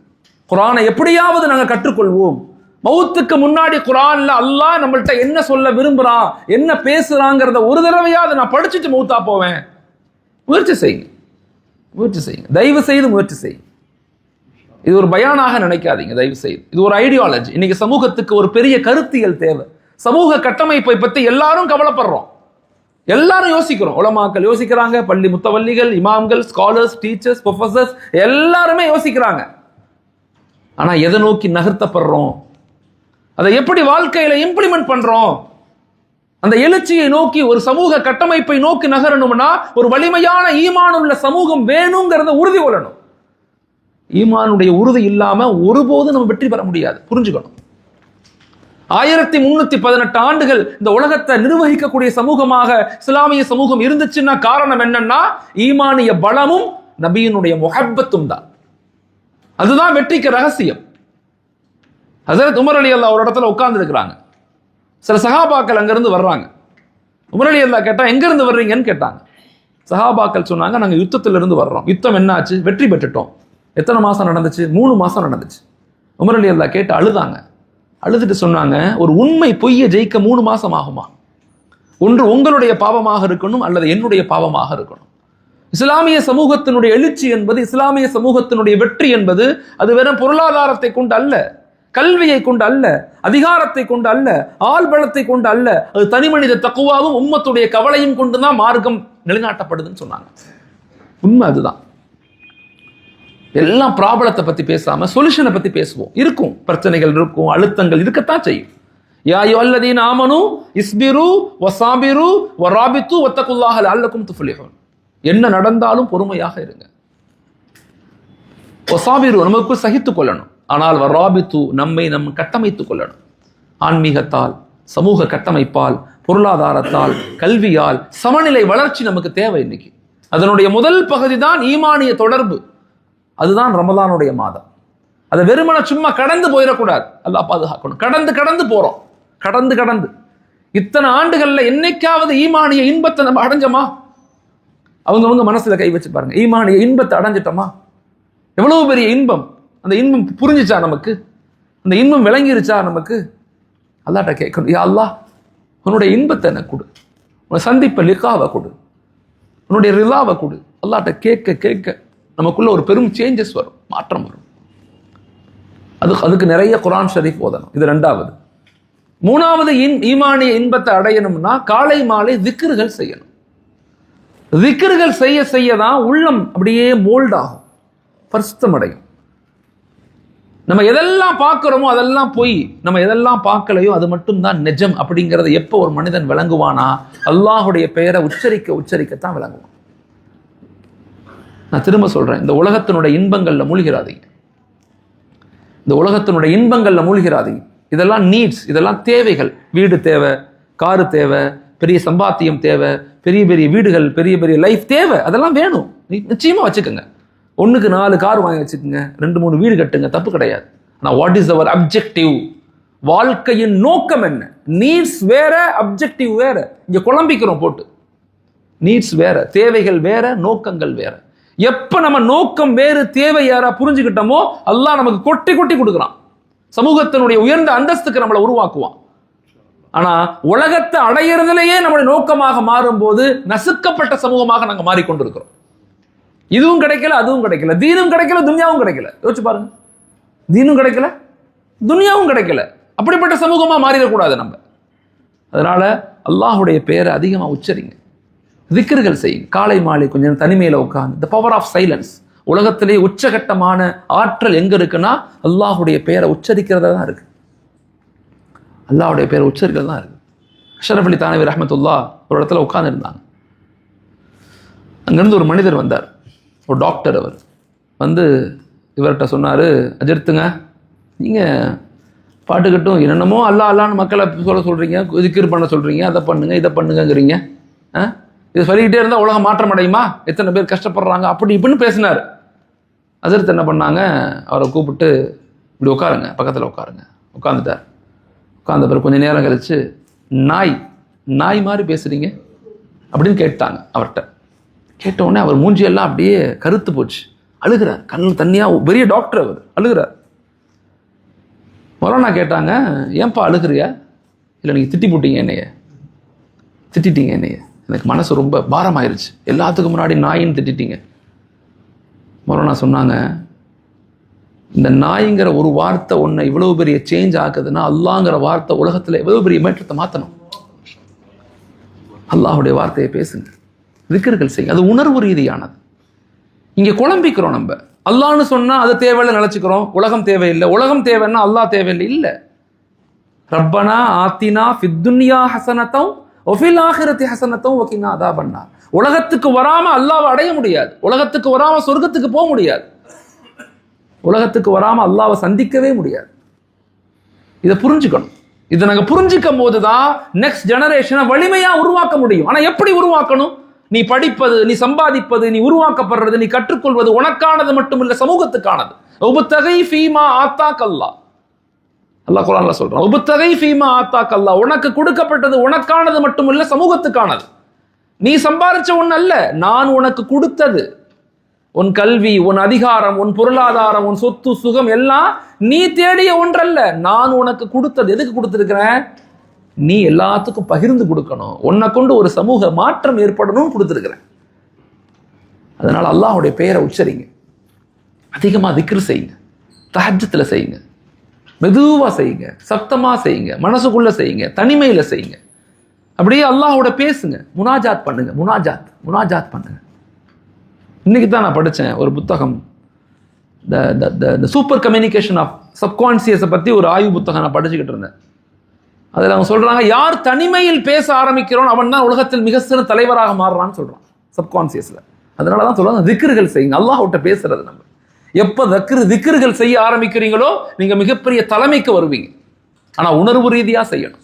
குர்ஆனை எப்படியாவது நாங்க கற்றுக்கொள்வோம். மௌத்துக்கு முன்னாடி குர்ஆன்ல அல்லாஹ் நம்மள்ட்ட என்ன சொல்ல விரும்புறான், என்ன பேசுறாங்கிறத ஒரு தடவையாவது நான் படிச்சுட்டு மௌத்தா போவேன். முயற்சி செய்யுங்க, தயவு செய்து முயற்சி செய்யுங்க. இது ஒரு பயானாக நினைக்காதீங்க, தயவு செய்து. இது ஒரு ஐடியாலஜி. இன்னைக்கு சமூகத்துக்கு ஒரு பெரிய கருத்தியல் தேவை. சமூக கட்டமைப்பை பத்தி எல்லாரும் கவலைப்படுறோம், எல்லாரும் யோசிக்கிறோம். உலமாக்கள் யோசிக்கிறாங்க, பள்ளி முத்தவல்லிகள், இமாம்கள், ஸ்காலர்ஸ், டீச்சர்ஸ், ப்ரொஃபசர்ஸ் எல்லாருமே யோசிக்கிறாங்க. ஆனா எதை நோக்கி நகர்த்தப்படுறோம், அதை எப்படி வாழ்க்கையில இம்ப்ளிமெண்ட் பண்றோம்? அந்த எழுச்சியை நோக்கி, ஒரு சமூக கட்டமைப்பை நோக்கி நகரணும்னா ஒரு வலிமையான ஈமான் உள்ள சமூகம் வேணுங்கிறத உறுதி கொள்ளணும். ஈமானுடைய உறுதி இல்லாம ஒருபோதும் நம்ம வெற்றி பெற முடியாது. புரிஞ்சுக்கணும். 1318 ஆண்டுகள் இந்த உலகத்தை நிர்வகிக்கக்கூடிய சமூகமாக இஸ்லாமிய சமூகம் இருந்துச்சுன்னா காரணம் என்னன்னா ஈமானிய பலமும் நபியினுடைய முஹப்பத்தும் தான். அதுதான் வெற்றிக்கு ரகசியம். ஹஸரத் உமர் ரலியல்லாஹு ஒரு இடத்துல உட்கார்ந்து இருக்கிறாங்க. சில சஹாபாக்கள் அங்கிருந்து வர்றாங்க. உமர் ரலியல்லாஹு கேட்டா எங்க இருந்து வர்றீங்கன்னு கேட்டாங்க. சஹாபாக்கள் சொன்னாங்க, நாங்க யுத்தத்திலிருந்து வர்றோம். யுத்தம் என்னாச்சு? வெற்றி பெற்றுட்டோம். எத்தனை மாசம் நடந்துச்சு? 3 மாசம் நடந்துச்சு. உமர் ரலியல்லாஹு கேட்டு அழுதாங்க. அழுதுட்டு சொன்னாங்க, ஒரு உண்மை பொய்யை ஜெயிக்க 3 மாசம் ஆகுமா? ஒன்று உங்களுடைய பாவமாக இருக்கணும், அல்லது என்னுடைய பாவமாக இருக்கணும். இஸ்லாமிய சமூகத்தினுடைய எழுச்சி என்பது, இஸ்லாமிய சமூகத்தினுடைய வெற்றி என்பது அது வெறும் பொருளாதாரத்தை கொண்டு அல்ல, கல்வியை கொண்டு அல்ல, அதிகாரத்தை கொண்டு அல்ல, ஆள் பலத்தை கொண்டு அல்ல. அது தனி மனித தக்குவாவும் உம்மத்துடைய கவலையும் கொண்டுதான் மார்க்கம் நிலைநாட்டப்படுதுன்னு சொன்னாங்க. உண்மை அதுதான். எல்லாம் ப்ராப்ளத்தை பத்தி பேசாம சொல்யூஷனை பத்தி பேசுவோம். இருக்கும் பிரச்சனைகள், இருக்கும் அழுத்தங்கள் இருக்கத்தான் செய்யும். யா அய்யுஹல்லதீன ஆமனூ இஸ்பிரு வஸாபிரு வராபித்து வத்தகுல்லாஹ லஅல்லகும் துஃப்லிஹூன். என்ன நடந்தாலும் பொறுமையாக இருங்க. ஒசாபிரு நமக்குள் சகித்துக் கொள்ளணும். ஆனால் வராபித்து நம்மை கட்டமைத்துக் கொள்ளணும். ஆன்மீகத்தால், சமூக கட்டமைப்பால், பொருளாதாரத்தால், கல்வியால் சமநிலை வளர்ச்சி நமக்கு தேவை. இன்னைக்கு அதனுடைய முதல் பகுதி தான் ஈமானிய தொடர்பு. அதுதான் ரமலானுடைய மாதம். அதை வெறுமன சும்மா கடந்து போயிடக்கூடாது. அல்லாஹ் பாதுகாக்கணும். கடந்து போறோம். கடந்து இத்தனை ஆண்டுகள்ல என்னைக்காவது ஈமானிய இன்பத்தை நம்ம அடைஞ்சோமா? அவங்க மனசுல கை வச்சு பாருங்க. ஈமானிய இன்பத்தை அடைஞ்சிட்டோமா? எவ்வளவு பெரிய இன்பம்! அந்த இன்பம் புரிஞ்சுச்சா நமக்கு? அந்த இன்பம் விளங்கிருச்சா நமக்கு? அல்லாஹ்ட்ட கேட்கணும், யா அல்லாஹ் உன்னுடைய இன்பத்தை எனக்கு கொடு, உன்னை சந்திப்ப லிகாவை கொடு, உன்னுடைய ரிலாவை கொடு. அல்லாஹ்ட்ட கேட்க நமக்குள்ள ஒரு பெரும் சேஞ்சஸ் வரும், மாற்றம் வரும். அதுக்கு நிறைய குர்ஆன் ஷரீஃப் ஓதணும். இது ரெண்டாவது. மூணாவது, ஈமானிய இன்பத்தை அடையணும்னா காலை மாலை திக்ருகள் செய்யணும். திக்ருகள் செய்ய தான் உள்ளம் அப்படியே மோல்ட் ஆகும், பரிசுத்தம் அடையும். நம்ம எதெல்லாம் பார்க்கிறோமோ அதெல்லாம் போய், நம்ம எதெல்லாம் பார்க்கலையோ அது மட்டும்தான் நிஜம் அப்படிங்கிறத எப்போ ஒரு மனிதன் விளங்குவானா, அல்லாஹுடைய பெயரை உச்சரிக்கத்தான் விளங்குவான். நான் திரும்ப சொல்றேன், இந்த உலகத்தினுடைய இன்பங்கள்ல மூழ்கிறாதீங்க. இந்த உலகத்தினுடைய இன்பங்கள்ல மூழ்கிறாதீங்க. இதெல்லாம் நீட்ஸ், இதெல்லாம் தேவைகள். வீடு தேவை, காரு தேவை, பெரிய சம்பாத்தியம் தேவை, பெரிய பெரிய வீடுகள், பெரிய பெரிய லைஃப் தேவை. அதெல்லாம் வேணும், நிச்சயமா வச்சுக்கோங்க. 1க்கு 4 கார் வாங்கி வச்சுக்கோங்க, 2-3 வீடு கட்டுங்க, தப்பு கிடையாது. ஆனால் வாட் இஸ் அவர் அப்ஜெக்டிவ்? வாழ்க்கையின் நோக்கம் என்ன? நீட்ஸ் வேற, அப்ஜெக்டிவ் வேற. இங்க குழம்பிக்கிறோம் போட்டு. நீட்ஸ் வேற, தேவைகள் வேற, நோக்கங்கள் வேற. எப்ப நம்ம நோக்கம் வேறு, தேவை யாரா புரிஞ்சுக்கிட்டோமோ அல்லாஹ் நமக்கு கொட்டி கொடுக்குறான். சமூகத்தினுடைய உயர்ந்த அந்தஸ்துக்கு நம்மளை உருவாக்குவான். ஆனா உலகத்தை அடையிறதுலேயே நம்முடைய நோக்கமாக மாறும் போது நசுக்கப்பட்ட சமூகமாக நாங்க மாறிக்கொண்டிருக்கிறோம். இதுவும் கிடைக்கல, அதுவும் கிடைக்கல, தீனும் கிடைக்கல, துன்யாவும் கிடைக்கல. யோசிச்சு பாருங்க, தீனும் கிடைக்கல, துன்யாவும் கிடைக்கல. அப்படிப்பட்ட சமூகமா மாறிடக்கூடாது நம்ம. அதனால அல்லாஹுடைய பெயரை அதிகமா உச்சரிங்க, திக்ருகள் செய்யுங்க. காலை மாலை கொஞ்சம் தனிமையில உட்கார்ந்து, தி பவர் ஆஃப் சைலன்ஸ். உலகத்திலே உச்சகட்டமான ஆற்றல் எங்க இருக்குன்னா அல்லாஹுடைய பெயரை உச்சரிக்கிறதா தான் இருக்கு. அல்லாஹுடைய பெயரை உச்சரிக்கிறது தான் இருக்கு. அஷ்ரஃப் அலி தானவி ரஹ்மத்துல்லாஹ் ஒரு இடத்துல உட்கார்ந்து இருந்தாங்க. அங்கிருந்து ஒரு மனிதர் வந்தார், ஒரு டாக்டர். அவர் வந்து இவர்கிட்ட சொன்னார், அஜர்த்துங்க, நீங்கள் பாட்டுக்கட்டும் என்னென்னமோ அல்லான்னு மக்களை சொல்கிறீங்க, திக்ர் பண்ண சொல்கிறீங்க, அதை பண்ணுங்க இதை பண்ணுங்கிறீங்க. இது சொல்லிக்கிட்டே இருந்தால் உலகம் மாற்றம் அடையுமா? எத்தனை பேர் கஷ்டப்படுறாங்க, அப்படி இப்படின்னு பேசினார். அஜர்த் என்ன பண்ணாங்க, அவரை கூப்பிட்டு இப்படி உட்காருங்க, பக்கத்தில் உட்காருங்க. உட்காந்துட்டார். உட்கார்ந்த பிறகு கொஞ்சம் நேரம் கழிச்சு, நாய் மாதிரி பேசுகிறீங்க அப்படின்னு கேட்டாங்க அவர்கிட்ட. கேட்டவுடனே அவர் மூஞ்சியெல்லாம் அப்படியே கருத்து போச்சு, அழுகிறார், கண்ணில் தண்ணியாக. பெரிய டாக்டர் அவர், அழுகிறார். மொரோனா கேட்டாங்க, ஏன்பா அழுகிறிய? இல்லை நீங்கள் திட்டிட்டீங்க என்னைய, எனக்கு மனசு ரொம்ப பாரமாயிருச்சு, எல்லாத்துக்கும் முன்னாடி நாயின்னு திட்டிட்டீங்க. மொரோனா சொன்னாங்க, இந்த நாய்ங்கிற ஒரு வார்த்தை ஒன்றை இவ்வளவு பெரிய சேஞ்ச் ஆகுதுன்னா அல்லாங்கிற வார்த்தை உலகத்தில் எவ்வளவு பெரிய மாற்றத்தை மாற்றணும். அல்லாஹுடைய வார்த்தையை பேசுங்க, திக்ர்கள் செய்யுங்க. அது உணர்வு ரீதியானது. இங்க குழம்பிக்கிறோம் நம்ம. அல்லான்னு சொன்னா அது தேவையில்லை நினைச்சுக்கிறோம். உலகம் தேவையில்லை, உலகம் தேவைன்னா அல்லாஹ் தேவையில்லை. இல்லை, ரப்பனா ஆத்தினா ஃபித் துன்யா ஹஸனத்தம் வஃபில் ஆখিরাতি ஹஸனத்தம் வகினா அதாபன்னார். உலகத்துக்கு வராம அல்லாஹ்வை அடைய முடியாது. உலகத்துக்கு வராம சொர்க்கத்துக்கு போக முடியாது. உலகத்துக்கு வராம அல்லாஹ்வை சந்திக்கவே முடியாது. இதை புரிஞ்சுக்கணும். இதை நாங்க புரிஞ்சுக்கும் போதுதான் நெக்ஸ்ட் ஜெனரேஷனை வலிமையா உருவாக்க முடியும். ஆனா எப்படி உருவாக்கணும்? நீ படிப்பது, நீ சம்பாதிப்பது, நீ உருவாக்கப்படுறது, நீ கற்றுக்கொள்வது உனக்கானது மட்டும் இல்ல, சமூகத்துக்கானது. உபுத்தகை ஃபீமா ஆத்தாக் அல்லாஹ். அல்லாஹ் குர்ஆன்ல சொல்றான், உபுத்தகை ஃபீமா ஆத்தாக் அல்லாஹ். உனக்கு கொடுக்கப்பட்டது உனக்கானது மட்டும் இல்ல, சமூகத்துக்கானது. நீ சம்பாதிச்ச ஒண்ணு அல்ல, நான் உனக்கு கொடுத்தது. உன் கல்வி, உன் அதிகாரம், உன் பொருளாதாரம், உன் சொத்து சுகம் எல்லாம் நீ தேடிய ஒன்றல்ல, நான் உனக்கு கொடுத்தது. எதுக்கு கொடுத்திருக்கிறேன்? நீ எல்லாத்துக்கும் பகிர்ந்து கொடுக்கணும், உன்னை கொண்டு ஒரு சமூக மாற்றம் ஏற்படணும் கொடுத்திருக்கிறேன். அதனால அல்லாஹ்வுடைய பெயரை உச்சரிங்க, அதிகமா திக்ர் செய்யுங்க, தஹஜ்ஜுத்ல செய்யுங்க, மெதுவா செய்யுங்க, சத்தமா செய்யுங்க, மனசுக்குள்ள செய்யுங்க, தனிமையில செய்யுங்க. அப்படியே அல்லாஹ்வோட பேசுங்க, முனாஜாத் பண்ணுங்க, முனாஜாத் பண்ணுங்க. இன்னைக்கு தான் நான் படித்தேன் ஒரு புத்தகம், த சூப்பர் கம்யூனிகேஷன் ஆஃப் சப்கான்சியஸை பற்றி ஒரு ஆய்வு புத்தகம் நான் படிச்சுக்கிட்டு இருந்தேன். அதில் அவங்க சொல்கிறாங்க, யார் தனிமையில் பேச ஆரம்பிக்கிறோம் அவன் தான் உலகத்தில் மிக சிறந்த தலைவராக மாறுறான்னு சொல்கிறான். சப்கான்சியஸ்ல. அதனால தான் சொல்லுவாங்க திக்ருகள் செய்யுங்க. அல்லாஹ்விட்ட பேசுறது நம்ம எப்போ திக்ருகள் செய்ய ஆரம்பிக்கிறீங்களோ நீங்க மிகப்பெரிய தலைமைக்கு வருவீங்க. ஆனா உணர்வு ரீதியா செய்யணும்.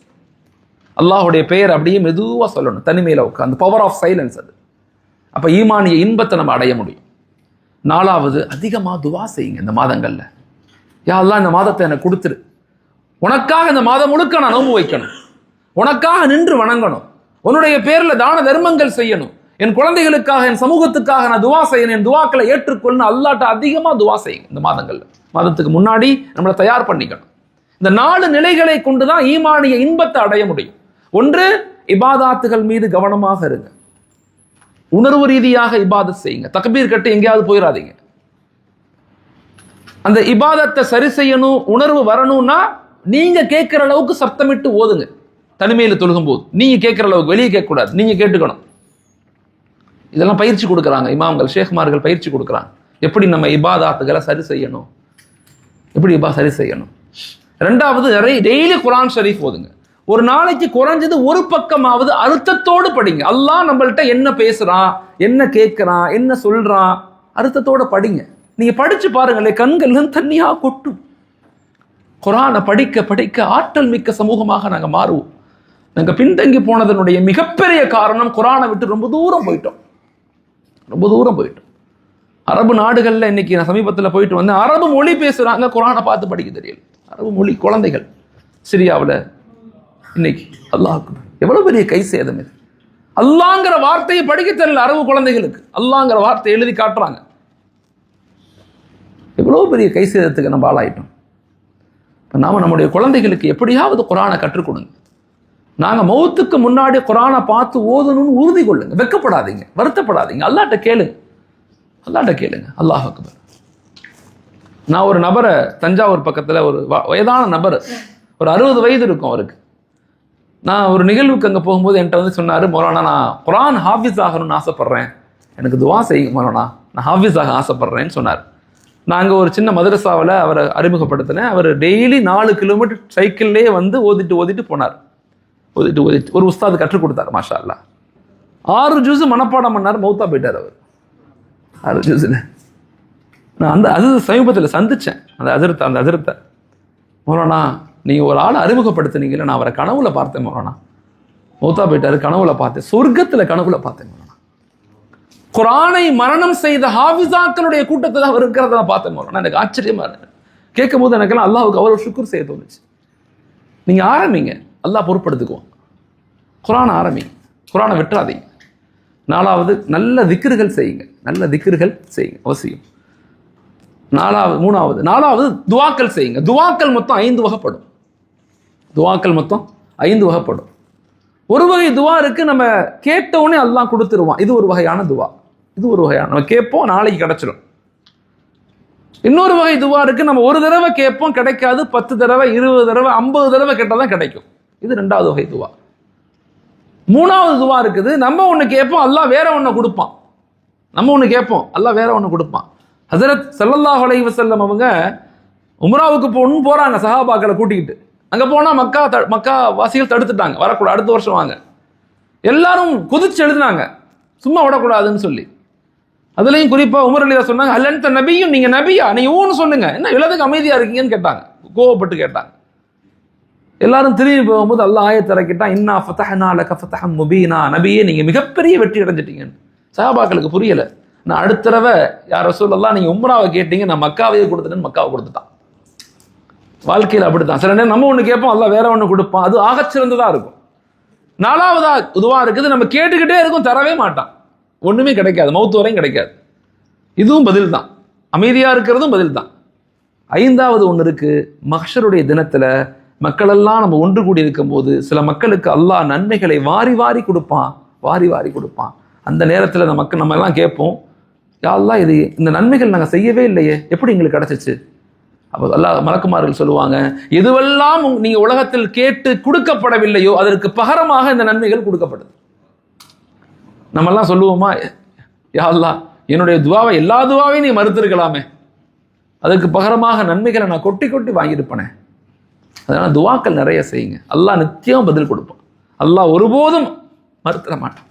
அல்லாஹ்வுடைய பெயர் அப்படியே மெதுவா சொல்லணும், தனிமையில உட்காந்து. பவர் ஆஃப் சைலன்ஸ் அது. அப்ப ஈமானிய இன்பத்தை நம்ம அடைய முடியும். 4வது, அதிகமா துவா செய்யுங்க இந்த மாதங்கள்ல. யா அல்லாஹ் இந்த மாதத்தை எனக்கு கொடுத்துரு, உனக்காக இந்த மாதம் முழுக்க நான் நோன்பு வைக்கணும், உனக்காக நின்று வணங்கணும், உன்னுடைய பேர்ல தான தர்மங்கள் செய்யணும், என் குழந்தைகளுக்காக என் சமூகத்துக்காக நான் துவா செய்யணும், என் துவாக்களை ஏற்றுக்கொள்ளணும். அல்லாஹ்ட்ட அதிகமா துவா செய்யுங்க இந்த மாதங்கள்ல. மாதத்துக்கு முன்னாடி நம்மளை தயார் பண்ணிக்கணும். இந்த 4 நிலைகளை கொண்டுதான் ஈமானிய இன்பத்தை அடைய முடியும். ஒன்று, இபாதாத்துகள் மீது கவனமாக இருங்க. உணர்வு ரீதியாக இபாதத் செய்யுங்க. தக்பீர் கட்டி எங்கேயாவது போயிடாதீங்க. அந்த இபாதத்தை சரி செய்யணும், உணர்வு வரணும்னா நீங்க கேட்கிற அளவுக்கு சப்தமிட்டு ஓதுங்க. தனிமையில் தொழுகும் போது நீங்க கேட்கிற அளவுக்கு, வெளியே கேட்க கூடாது, நீங்க கேட்டுக்கணும். இதெல்லாம் பயிற்சி கொடுக்குறாங்க இமாம்கள், ஷேக்மார்கள் பயிற்சி கொடுக்குறாங்க. எப்படி நம்ம இபாதாத்துகளை சரி செய்யணும், எப்படி சரி செய்யணும். 2வது, டெய்லி குர்ஆன் ஷரீஃப் ஓதுங்க. ஒரு நாளைக்கு குறைஞ்சது ஒரு பக்கமாவது அர்த்தத்தோடு படிங்க. அல்லாஹ் நம்மள்ட்ட என்ன பேசுறான், என்ன கேட்கிறான், என்ன சொல்றான், அர்த்தத்தோட படிங்க. நீங்க படிச்சு பாருங்களேன், கண்கள் தண்ணியா கொட்டும். குர்ஆனை படிக்க படிக்க ஆற்றல் மிக்க சமூகமாக நாங்க மாறுவோம். நாங்க பின்தங்கி போனதனுடைய மிகப்பெரிய காரணம் குர்ஆனை விட்டு ரொம்ப தூரம் போயிட்டோம். ரொம்ப தூரம் போயிட்டோம். அரபு நாடுகள்ல இன்னைக்கு நான் சமீபத்தில் போயிட்டு வந்தேன், அரபு மொழி பேசுறாங்க, குர்ஆனை பார்த்து படிக்க தெரியல. அரபு மொழி குழந்தைகள் சிரியாவில் இன்னைக்கு. அல்லாஹ் எவ்வளவு பெரிய கை சேதம் இது. அல்லாங்கிற வார்த்தையை படிக்க தெரியல அரபு குழந்தைகளுக்கு. அல்லாங்கிற வார்த்தை எழுதி காட்டுறாங்க. எவ்வளவு பெரிய கை சேதத்துக்கு நம்ம ஆளாயிட்டோம். நாம நம்முடைய குழந்தைகளுக்கு எப்படியாவது குர்ஆனை கற்றுக் கொடுங்க. நாங்க மௌத்துக்கு முன்னாடி குர்ஆனை பார்த்து ஓதணும்னு உறுதி கொள்ளுங்க. வெக்கப்படாதீங்க, வருத்தப்படாதீங்க. அல்லாஹ்ட்ட கேளுங்க, அல்லாஹ்ட்ட கேளுங்க. அல்லாஹ் அக்பர். நான் ஒரு நபரை தஞ்சாவூர் பக்கத்துல, ஒரு வயதான நபர், ஒரு 60 வயது இருக்கும் அவருக்கு. நான் ஒரு நிகழ்வுக்கு அங்கே போகும்போது என்கிட்ட வந்து சொன்னார், மௌலானா நான் குர்ஆன் ஹாஃபிஸ் ஆகணும்னு ஆசைப்பட்றேன், எனக்கு துவா செய்யுங்க மௌலானா, நான் ஹாஃபிஸ் ஆக ஆசைப்பட்றேன்னு சொன்னார். நான் அங்கே ஒரு சின்ன மதரசாவில் அவரை அறிமுகப்படுத்தினேன். அவர் டெய்லி 4 கிலோமீட்டர் சைக்கிள்லேயே வந்து ஓதிட்டு போனார். ஓதிட்டு ஒரு உஸ்தாது கற்றுக் கொடுத்தார். மாஷா அல்லாஹ் 6 ஜூஸ் மனப்பாடம் பண்ணார். மௌத்தா போயிட்டார் அவர் 6 ஜூஸில். நான் அது சமீபத்தில் சந்தித்தேன் அந்த அதிர்த்தை. மௌலானா நீங்கள் ஒரு ஆளை அறிமுகப்படுத்தினீங்களே, நான் அவரை கனவுல பார்த்தேன் மௌலானா. மௌத்தா போயிட்டாரு, கனவுல பார்த்தேன், சொர்க்கத்தில் கனவுல பார்த்தேன் மௌலானா. குர்ஆனை மரணம் செய்த ஹாஃபிஸாக்களுடைய கூட்டத்தை தான் இருக்கிறத நான் பார்த்தேன் மௌலானா. எனக்கு ஆச்சரியமா இருக்கு. கேட்கும் போது எனக்கெல்லாம் அல்லாஹ்வுக்கு அவ்வளோ ஷுக்ர் செய்ய தோணுச்சு. நீங்கள் ஆரம்பிங்க, அல்லாஹ் பொறுப்படுத்துக்குவோம். குர்ஆனை ஆரம்பிங்க, குர்ஆனை விட்டுறாதீங்க. 4வது, நல்ல திக்ருகள் செய்யுங்க. நல்ல திக்ருகள் செய்யுங்க அவசியம். 4வது துவாக்கள் செய்யுங்க. துவாக்கள் மொத்தம் 5 வகைப்படும். துவாக்கள் மொத்தம் 5 வகைப்படும். ஒரு வகை துவா இருக்கு, நம்ம கேட்ட உடனே அல்லாஹ் கொடுத்துருவான். இது ஒரு வகையான துவா. இது ஒரு வகையான, நம்ம கேட்போம் நாளைக்கு கிடைச்சிடும். இன்னொரு வகை துவா இருக்கு, நம்ம ஒரு தடவை கேட்போம் கிடைக்காது, 10 தடவை 20 தடவை 50 தடவை கேட்டால் தான் கிடைக்கும். இது 2வது வகை துவா. 3வது துவா இருக்குது, நம்ம ஒன்று கேட்போம் அல்லாஹ் வேற ஒன்று கொடுப்பான். நம்ம ஒன்று கேட்போம் அல்லாஹ் வேற ஒன்று கொடுப்பான். ஹஸரத் ஸல்லல்லாஹு அலைஹி வஸல்லம் அவங்க உம்ராவுக்கு போறாங்க சஹாபாக்களை கூட்டிக்கிட்டு. அங்கே போனால் மக்கா வாசிகள் தடுத்துட்டாங்க, வரக்கூடாது, அடுத்த வருஷம் வாங்க. எல்லாரும் குதிச்சு எழுதினாங்க, சும்மா விடக்கூடாதுன்னு சொல்லி. அதுலேயும் குறிப்பாக உமர் அலி சொன்னாங்க, அல்லன்த நபியும், நீங்கள் நபியா, நீங்கள் ஊன்னு சொல்லுங்க, என்ன இவ்வளவுக்கு அமைதியாக இருக்கீங்கன்னு கேட்டாங்க, கோவப்பட்டு கேட்டாங்க. எல்லாரும் திரும்பி போகும்போது அல்லாஹ் ஆயத்தை இறக்கிட்டான், இன்னா ஃபதஹ்னா லக ஃபதஹம் முபீனா, நபியே நீங்கள் மிகப்பெரிய வெற்றி அடைஞ்சிட்டீங்கன்னு. சஹாபாக்களுக்கு புரியலை. நான் அடுத்த தடவை யார் ரசூலல்லாஹ் நீங்கள் உம்ராவை கேட்டீங்க, நான் மக்காவையே கொடுத்துட்டேன்னு மக்காவை கொடுத்துட்டான். வாழ்க்கையில் அப்படித்தான். சில நேரம் நம்ம ஒன்று கேட்போம் அல்லாஹ் வேற ஒன்று கொடுப்பான், அது ஆகச்சிறந்ததாக இருக்கும். 4வதா துவா இருக்குது, நம்ம கேட்டுக்கிட்டே இருக்கும், தரவே மாட்டான், ஒன்றுமே கிடைக்காது, மௌத்து வரையும் கிடைக்காது. இதுவும் பதில் தான், அமைதியாக இருக்கிறதும் பதில் தான். 5வது ஒன்று இருக்கு, மஹ்ஷருடைய தினத்தில் மக்களெல்லாம் நம்ம ஒன்று கூடி இருக்கும்போது சில மக்களுக்கு அல்லாஹ் நன்மைகளை வாரி வாரி கொடுப்பான், வாரி வாரி கொடுப்பான். அந்த நேரத்தில் நம்ம எல்லாம் கேட்போம், யா அல்லாஹ் இது இந்த நன்மைகள் நாங்கள் செய்யவே இல்லையே, எப்படி எங்களுக்கு கிடைச்சிச்சு? அப்போ அல்லாஹ் மலக்குமார்கள் சொல்லுவாங்க, எதுவெல்லாம் நீங்க உலகத்தில் கேட்டு கொடுக்கப்படவில்லையோ அதற்கு பகரமாக இந்த நன்மைகள் கொடுக்கப்படுது. நம்ம எல்லாம் சொல்லுவோமா, யா அல்லாஹ் என்னுடைய துவாவை, எல்லா துவாவையும் நீ மறுத்திருக்கலாமே, அதுக்கு பகரமாக நன்மைகளை நான் கொட்டி கொட்டி வாங்கியிருப்பேனே. அதனால துவாக்கள் நிறைய செய்யுங்க, அல்லாஹ் நித்தியம் பதில் கொடுப்பான், அல்லாஹ் ஒருபோதும் மறுத்திட மாட்டான்.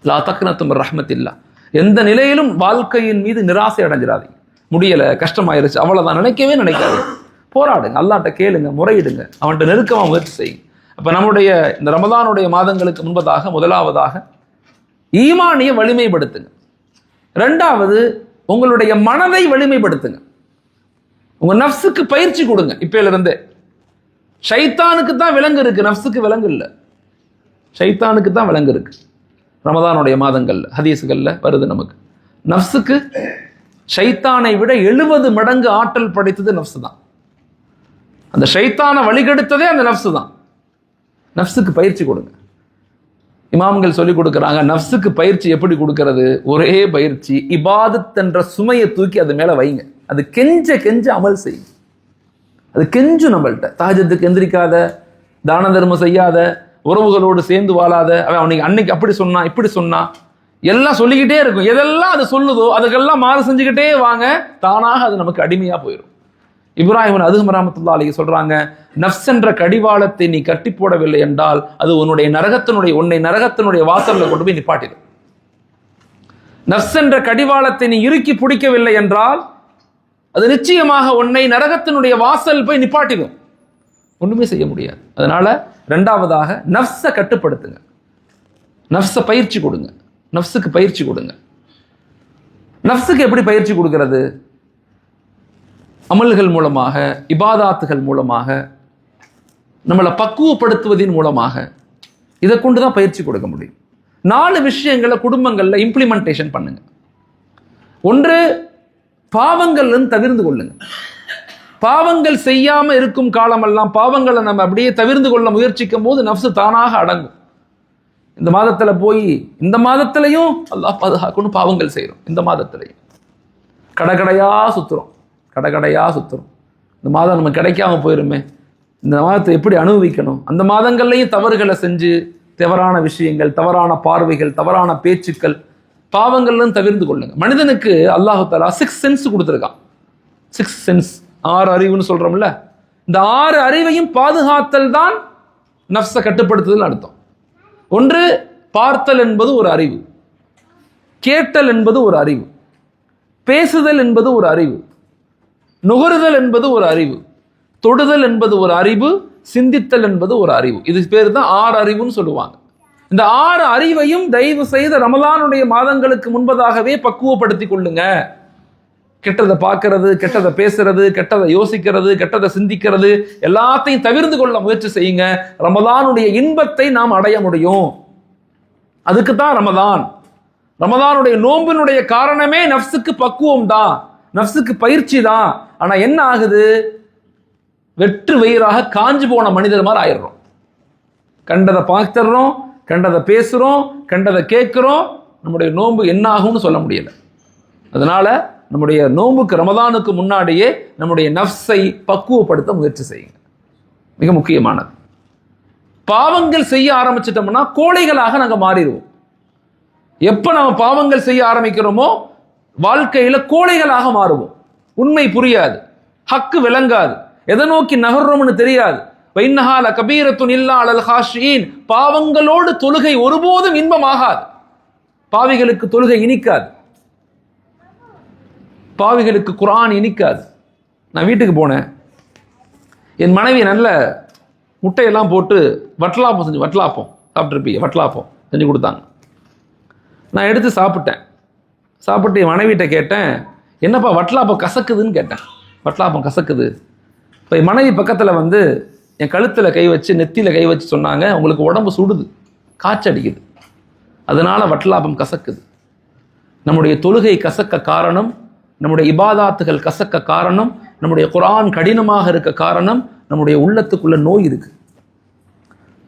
லா தக்னத்து மின் ரஹ்மத்தில்லா. எந்த நிலையிலும் வாழ்க்கையின் மீது நிராசை அடைஞ்சிடாதீங்க. முடியலை, கஷ்டமாயிருச்சு, அவ்வளோதான் நினைக்கவே நினைக்காது. போராடுங்க, அல்லாஹ்ட்ட கேளுங்க, முறையிடுங்க, அவன்கிட்ட நெருக்கமாக முயற்சி செய்யுங்க. அப்போ நம்முடைய இந்த ரமதானுடைய மாதங்களுக்கு முன்பதாக முதலாவதாக ஈமானிய வலிமைப்படுத்துங்க. ரெண்டாவது, உங்களுடைய மனதை வலிமைப்படுத்துங்க. உங்க நஃப்ஸுக்கு பயிற்சி கொடுங்க. இப்பையிலிருந்தே ஷைத்தானுக்கு தான் விலங்கு இருக்கு, நஃப்ஸுக்கு விலங்கு இல்லை. ஷைத்தானுக்கு தான் விலங்கு இருக்கு. ரமதானுடைய மாதங்கள்ல ஹதீஸுகள்ல வருது நமக்கு. நஃப்ஸுக்கு ஷைத்தானை விட 70 மடங்கு ஆற்றல் படைத்தது நஃப்ஸ் தான். அந்த ஷைத்தானை வழிகெடுத்ததே அந்த நஃப்ஸ் தான். நஃப்ஸுக்கு பயிற்சி கொடுங்க. இமாம்கள் சொல்லி கொடுக்குறாங்க, நஃப்ஸுக்கு பயிற்சி எப்படி கொடுக்கறது? ஒரே பயிற்சி, இபாதத் என்ற சுமையை தூக்கி அது மேல வைங்க. அது கெஞ்ச கெஞ்ச அமல் செய்யும். அது கெஞ்சும் நம்மள்கிட்ட. தஹஜ்ஜுதுக்கு எந்திரிக்காத, தான தர்மம் செய்யாத, உறவுகளோடு சேர்ந்து வாழாத, அவனுக்கு அன்னைக்கு அப்படி சொன்னா இப்படி சொன்னா எல்லாம் சொல்லிக்கிட்டே இருக்கும். எதெல்லாம் அது சொல்லுதோ அதுக்கெல்லாம் மாறு செஞ்சுக்கிட்டே வாங்க, தானாக அது நமக்கு அடிமையா போயிடும். இப்ராஹிம் அதுஹம் ரஹ்மத்துல்லாஹி அலைஹி சொல்றாங்க, நஃப்ஸ் என்ற கடிவாளத்தை நீ கட்டி போடவில்லை என்றால் அது உன்னை நரகத்தினுடைய வாசல்ல கொண்டு போய் நிப்பாட்டிடும். நஃப்ஸ் என்ற கடிவாளத்தை நீ இறுக்கி பிடிக்கவில்லை என்றால் அது நிச்சயமாக உன்னை நரகத்தினுடைய வாசல் போய் நிப்பாட்டிடும். ஒண்ணுமே செய்ய முடியாது. அதனால ரெண்டாவதாக நஃப்ஸை கட்டுப்படுத்துங்க. நஃப்ஸை பயிற்சி கொடுங்க. நஃப்ஸுக்கு பயிற்சி கொடுங்க. நஃப்ஸுக்கு எப்படி பயிற்சி கொடுக்கிறது? அமல்கள் மூலமாக, இபாதாத்துகள் மூலமாக, நம்மளை பக்குவப்படுத்துவதன் மூலமாக. இதை கொண்டுதான் பயிற்சி கொடுக்க முடியும். 4 விஷயங்களை குடும்பங்கள்ல இம்ப்ளிமெண்டேஷன் பண்ணுங்க. ஒன்று, பாவங்கள் தவிர்ந்து கொள்ளுங்க. பாவங்கள் செய்யாம இருக்கும் காலமெல்லாம் பாவங்களை நம்ம அப்படியே தவிர்ந்து கொள்ள முயற்சிக்கும் போது நஃப்ஸ் தானாக அடங்கும். இந்த மாதத்துல போய் இந்த மாதத்திலையும் அல்லாஹ் பாதுகாக்கணும், பாவங்கள் செய்யறோம். இந்த மாதத்திலையும் கடைக்கடையா சுத்துறோம். இந்த மாதம் நமக்கு கிடைக்காம போயிருமே, இந்த மாதத்தை எப்படி அனுபவிக்கணும்? அந்த மாதங்கள்லையும் தவறுகளை செஞ்சு தவறான விஷயங்கள், தவறான பார்வைகள், தவறான பேச்சுக்கள், பாவங்கள்லாம் தவிர்த்து கொள்ளுங்க. மனிதனுக்கு அல்லாஹ் தஆலா 6 சென்ஸ் கொடுத்துருக்கான். 6 சென்ஸ், 6 அறிவுன்னு சொல்றோம்ல. இந்த 6 அறிவையும் பாதுகாத்தல் தான் நஃப்ஸை கட்டுப்படுத்துதல் அர்த்தம். ஒன்று, பார்த்தல் என்பது ஒரு அறிவு, கேட்டல் என்பது ஒரு அறிவு, பேசுதல் என்பது ஒரு அறிவு, நுகருதல் என்பது ஒரு அறிவு, தொடுதல் என்பது ஒரு அறிவு, சிந்தித்தல் என்பது ஒரு அறிவு. இது பேர் தான் 6 அறிவுன்னு சொல்லுவாங்க. இந்த 6 அறிவையும் தயவு செய்த ரமலானுடைய மாதங்களுக்கு முன்பதாகவே பக்குவப்படுத்தி கொள்ளுங்க. கெட்டதை பார்க்கறது, கெட்டதை பேசுறது, கெட்டதை யோசிக்கிறது, கெட்டதை சிந்திக்கிறது எல்லாத்தையும் தவிர்த்து கொள்ள முயற்சி செய்யுங்க. ரமலானுடைய இன்பத்தை நாம் அடைய முடியும். அதுக்கு தான் ரமலானுடைய நோம்பினுடைய காரணமே நஃப்ஸுக்கு பக்குவம் தான், நஃப்ஸுக்கு பயிற்சி தான். ஆனா என்ன ஆகுது? வெற்று வயிறாக காஞ்சு போன மனிதர் மாதிரி ஆயிடுறோம். கண்டதை பார்த்துடுறோம், கண்டதை பேசுறோம், கண்டதை கேட்கிறோம். நம்முடைய நோன்பு என்ன ஆகும்னு சொல்ல முடியல. அதனால நம்முடைய நோன்புக்கு, ரமதானுக்கு முன்னாடியே நம்முடைய நஃப்ஸை பக்குவப்படுத்த முயற்சி செய்யுங்க. மிக முக்கியமானது. பாவங்கள் செய்ய ஆரம்பிச்சிட்டோம்னா கோழைகளாக நாங்க மாறிடுவோம். எப்ப நம்ம பாவங்கள் செய்ய ஆரம்பிக்கிறோமோ வாழ்க்கையில கோழைகளாக மாறுவோம். உண்மை புரியாது, ஹக்கு விளங்காது, எதை நோக்கி நகர்றோம்னு தெரியாது. வைன்னஹால கபீரத்துன் இல்லா அலல் ஹாஷியின். பாவங்களோடு தொழுகை ஒருபோதும் இன்பமாகாது. பாவிகளுக்கு தொழுகை இனிக்காது, பாவிகளுக்கு குர்ஆன் இனிக்காது. நான் வீட்டுக்கு போனேன், என் மனைவி நல்ல முட்டையெல்லாம் போட்டு வட்டலாப்பம் சாப்பிட்டுருப்பீங்க, வட்டலாப்பம் செஞ்சு கொடுத்தாங்க. நான் எடுத்து சாப்பிட்டு என் மனைவிட்ட கேட்டேன், என்னப்பா வட்டலாப்பம் கசக்குதுன்னு கேட்டேன். வட்டலாப்பம் கசக்குது. இப்போ என் மனைவி பக்கத்தில் என் கழுத்தில் கை வச்சு, நெத்தியில் கை வச்சு சொன்னாங்க, உங்களுக்கு உடம்பு சுடுது, காய்ச்சடிக்குது, அதனால வட்டலாப்பம் கசக்குது. நம்முடைய தொழுகை கசக்க காரணம், நம்முடைய இபாதாத்துகள் கசக்க காரணம், நம்முடைய குர்ஆன் கடினமாக இருக்க காரணம், நம்முடைய உள்ளத்துக்குள்ள நோய் இருக்கு.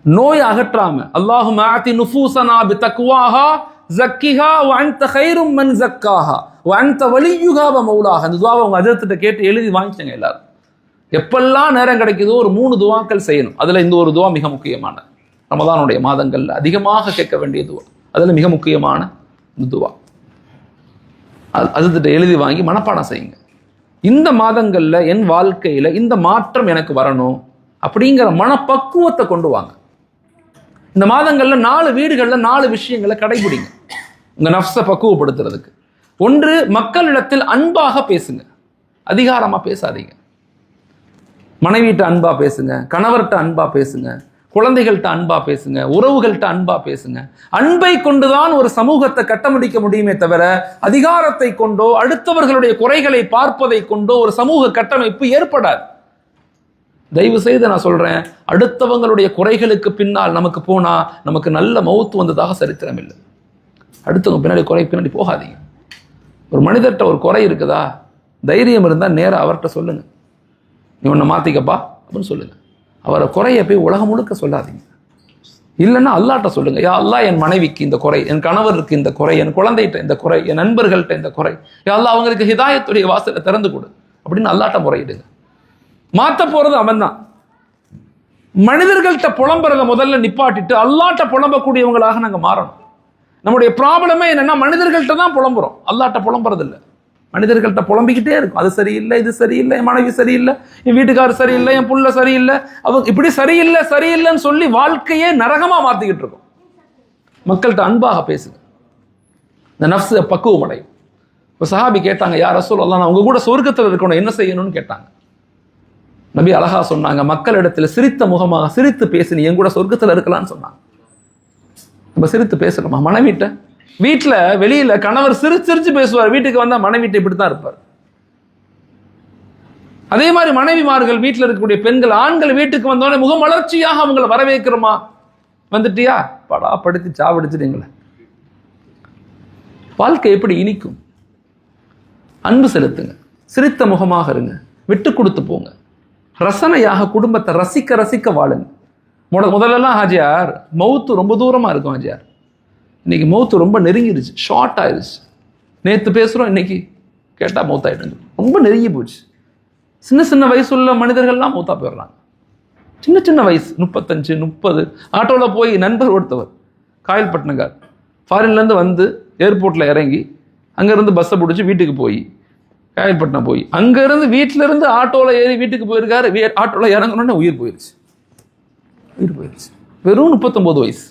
நோய் அகற்றாம அல்லாஹும்ம ஆதி நுஃபூஸனா பிதக்வாஹா ஸக்கிஹா வ அன்த கைரும் மன் ஸக்காஹா வ அன்த வலியுஹா வ மௌலாஹா. அந்த துஆவை உங்க ஹஜ்ரத்திட்ட கேட்டு எழுதி வாங்கிச்சங்க எல்லாரும். எப்பெல்லாம் நேரம் கிடைக்குதோ ஒரு 3 துஆக்கள் செய்யணும். அதுல இந்த ஒரு துஆ மிக முக்கியமான, ரமதானுடைய மாதங்கள்ல அதிகமாக கேட்க வேண்டிய துஆ. அதுல மிக முக்கியமான துஆ. ஹஜ்ரத்திட்ட எழுதி வாங்கி மனப்பாடம் செய்யுங்க. இந்த மாதங்கள்ல என் வாழ்க்கையில இந்த மாற்றம் எனக்கு வரணும் அப்படிங்கிற மனப்பக்குவத்தை கொண்டு வாங்க. இந்த மாதங்கள்ல 4 வீடுகள்ல 4 விஷயங்களை கடைபிடிங்க உங்க நஃப்ஸை பக்குவப்படுத்துறதுக்கு. ஒன்று, மக்களிடத்தில் அன்பாக பேசுங்க, அதிகாரமா பேசாதீங்க. மனைவிட்ட அன்பா பேசுங்க, கணவர்கிட்ட அன்பா பேசுங்க, குழந்தைகள்கிட்ட அன்பா பேசுங்க, உறவுகள்கிட்ட அன்பா பேசுங்க. அன்பை கொண்டுதான் ஒரு சமூகத்தை கட்டமைக்க முடியுமே தவிர அதிகாரத்தை கொண்டோ அடுத்தவர்களுடைய குறைகளை பார்ப்பதை கொண்டோ ஒரு சமூக கட்டமைப்பு ஏற்படாது. தயவு செய்து நான் சொல்றேன், அடுத்தவங்களுடைய குறைகளுக்கு பின்னால் நமக்கு போனா நமக்கு நல்ல மௌத்து வந்ததாக சரித்திரம் இல்லை. அடுத்தவங்க பின்னாடி குறை பின்னாடி போகாதீங்க. ஒரு மனிதர்கிட்ட ஒரு குறை இருக்குதா, தைரியம் இருந்தால் நேராக அவர்கிட்ட சொல்லுங்க, நீ உன்னை மாத்திக்கப்பா அப்படின்னு சொல்லுங்க. அவரை குறைய போய் உலகம் முழுக்க சொல்லாதீங்க. இல்லைன்னா அல்லாட்ட சொல்லுங்க, யா அல்லாஹ் என் மனைவிக்கு இந்த குறை, என் கணவருக்கு இந்த குறை, என் குழந்தைகிட்ட இந்த குறை, என் நண்பர்கள்ட்ட இந்த குறை, யா அல்லாஹ் அவங்களுக்கு ஹிதாயத்துடைய வாசலை திறந்து கொடு அப்படின்னு அல்லாட்ட முறையிடுங்க. மாத்த போறது அவன் தான். மனிதர்கள்ட்ட புலம்புறத முதல்ல நிப்பாட்டிட்டு அல்லாட்ட புலம்பக்கூடியவங்களாக நாங்க மாறணும். நம்முடைய ப்ராப்ளமே என்னன்னா மனிதர்கள்ட்ட தான் புலம்புறோம், அல்லாட்ட புலம்புறது இல்லை. மனிதர்கள்ட்ட புலம்பிக்கிட்டே இருக்கும், அது சரியில்லை, இது சரியில்லை, என் மனைவி சரியில்லை, என் வீட்டுக்காரர் சரியில்லை, என் புள்ள சரியில்லை, அவங்க இப்படி சரியில்லை சரியில்லைன்னு சொல்லி வாழ்க்கையே நரகமா மாத்திக்கிட்டு இருக்கோம். மக்கள்கிட்ட அன்பாக பேசுங்க, இந்த நஃப்ஸை பக்குவம் அடையும். இப்போ சஹாபி கேட்டாங்க, யார் ரசூலல்லாஹ், நான் உங்க கூட சொர்க்கத்தில் இருக்கணும், என்ன செய்யணும்னு கேட்டாங்க. நபி அழகா சொன்னாங்க, மக்களிடத்துல சிரித்த முகமாக சிரித்து பேசி நீ என் கூட சொர்க்கத்தில் இருக்கலாம்னு சொன்னாங்க. நம்ம சிரித்து பேசணுமா? மனைவிட்ட வீட்டில் வெளியில கணவர் சிரிச்சு பேசுவார், வீட்டுக்கு வந்தா மனைவிட்ட இப்படித்தான் இருப்பார். அதே மாதிரி மனைவிமார்கள் வீட்டில் இருக்கக்கூடிய பெண்கள் ஆண்கள் வீட்டுக்கு வந்தோடனே முகமலர்ச்சியாக அவங்களை வரவேற்கிறோமா? வந்துட்டியா, படா படுத்தி சாவடிச்சுட்டீங்களே. வாழ்க்கை எப்படி இனிக்கும்? அன்பு செலுத்துங்க, சிரித்த முகமாக இருங்க, விட்டு கொடுத்து போங்க, ரசனையாக குடும்பத்தை ரசிக்க ரசிக்க வாழுங்க. முதல்லலாம் ஹாஜியார் மவுத்து ரொம்ப தூரமா இருக்கும் ஹாஜியார், இன்னைக்கு மௌத்து ரொம்ப நெருங்கிடுச்சு, ஷார்ட் ஆயிடுச்சு. நேற்று பேசுகிறோம், இன்னைக்கு கேட்டால் மௌத்தாயிட்டு ரொம்ப நெருங்கி போச்சு. சின்ன சின்ன வயசுள்ள மனிதர்கள்லாம் மௌத்தா போயிடுறாங்க. சின்ன சின்ன வயசு 35 30. ஆட்டோவில் போய் நண்பர் ஒருத்தவர் காயல்பட்டினங்கார் ஃபாரின்லேருந்து வந்து ஏர்போர்ட்டில் இறங்கி அங்கேருந்து பஸ்ஸை பிடிச்சி வீட்டுக்கு போய் காயல்பட்டினம் போய் அங்கேருந்து வீட்டிலேருந்து ஆட்டோவில் ஏறி வீட்டுக்கு போயிருக்காரு. ஆட்டோவில் இறங்கணுன்னே உயிர் போயிடுச்சு. வெறும் 39 வயசு.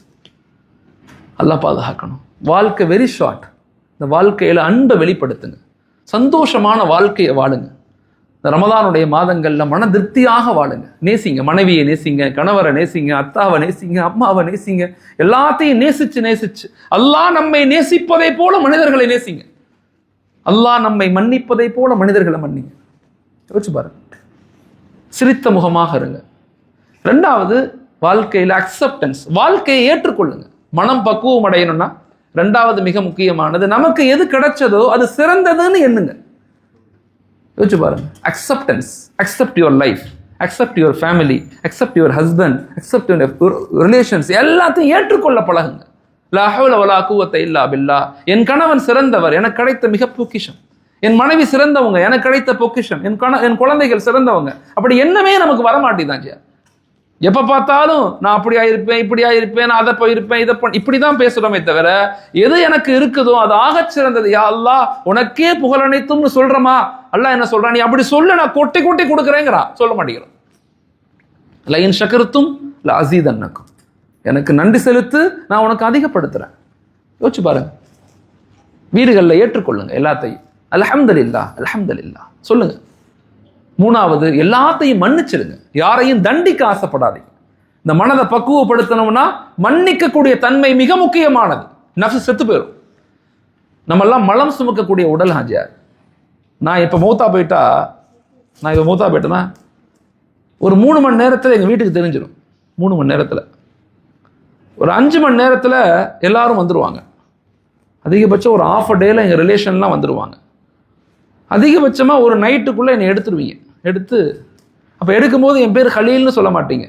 அல்லாஹ் பாதுகாக்கணும். வாழ்க்கை வெரி ஷார்ட். இந்த வாழ்க்கையில் அன்பை வெளிப்படுத்துங்க, சந்தோஷமான வாழ்க்கையை வாழுங்க. இந்த ரமதானுடைய மாதங்களில் மன திருப்தியாக வாழுங்க. நேசிங்க, மனைவியை நேசிங்க, கணவரை நேசிங்க, அத்தாவை நேசிங்க, அம்மாவை நேசிங்க. எல்லாத்தையும் நேசிச்சு அல்லாஹ் நம்மை நேசிப்பதை போல மனிதர்களை நேசிங்க. அல்லாஹ் நம்மை மன்னிப்பதை போல மனிதர்களை மன்னிங்க. யோசிச்சு பாருங்க. சிரித்த முகமாக இருங்க. 2வது, வாழ்க்கையில் அக்செப்டன்ஸ், வாழ்க்கையை ஏற்றுக்கொள்ளுங்க. மனம் பக்குவம் அடையணும்னா 2வது மிக முக்கியமானது, நமக்கு எது கிடைச்சதோ அது சிறந்ததுன்னு எண்ணுங்க. யோசிச்சு பாருங்க. Acceptance, accept your life, accept your family, accept your husband, accept your relations, எல்லாத்தையும் ஏற்றுக்கொள்ள பழகுங்க. லா ஹவ்ல வலா குவத்த இல்லா பில்லாஹ். என் கணவன் சிறந்தவர், எனக்கு கிடைத்த மிக பொக்கிஷம். என் மனைவி சிறந்தவங்க, எனக்கு கிடைத்த பொக்கிஷம். என் குழந்தைகள் சிறந்தவங்க. அப்படி என்னமே நமக்கு வரமாட்டேதான். எப்ப பார்த்தாலும் நான் அப்படி ஆயிருப்பேன், இப்படி ஆயிருப்பேன், நான் அதை போயிருப்பேன், இதை இப்படிதான் பேசுறோமே தவிர எது எனக்கு இருக்குதோ அது ஆகச் சிறந்தது. யா அல்லாஹ் உனக்கே புகழ் அனைத்தும்னு சொல்றமா? அல்லாஹ் என்ன சொல்றான்? நீ அப்படி சொல்ல, நான் கொட்டி கொட்டி கொடுக்குறேங்கிறான். சொல்ல மாட்டேங்கிறோம். லயின் ஷக்கர்த்தும் ல அஸீதன்னக்கும், எனக்கு நன்றி செலுத்து, நான் உனக்கு அதிகப்படுத்துறேன். யோசிச்சு பாருங்க. வீடுகளில் ஏற்றுக்கொள்ளுங்க எல்லாத்தையும். அல்ஹம்துலில்லாஹ் அல்ஹம்துலில்லாஹ் சொல்லுங்க. 3வது, எல்லாத்தையும் மன்னிச்சிடுங்க, யாரையும் தண்டிக்க ஆசைப்படாதீங்க. இந்த மனதை பக்குவப்படுத்தணும்னா மன்னிக்கக்கூடிய தன்மை மிக முக்கியமானது. நஃப்ஸ் செத்து போயிடும். நம்மெல்லாம் மலம் சுமக்கக்கூடிய உடல் ஹாஜியார். நான் இப்போ மௌத்தா போயிட்டேன்னா ஒரு 3 மணி நேரத்தில் எங்கள் வீட்டுக்கு தெரிஞ்சிடும். 3 மணி நேரத்தில், ஒரு 5 மணி நேரத்தில் எல்லாரும் வந்துடுவாங்க. அதிகபட்சம் ஒரு ½ டேல எங்கள் ரிலேஷன்லாம் வந்துடுவாங்க. அதிகபட்சமாக ஒரு நைட்டுக்குள்ளே என்னை எடுத்துருவீங்க. அப்போ எடுக்கும்போது என் பேர் ஹலீல்னு சொல்ல மாட்டீங்க,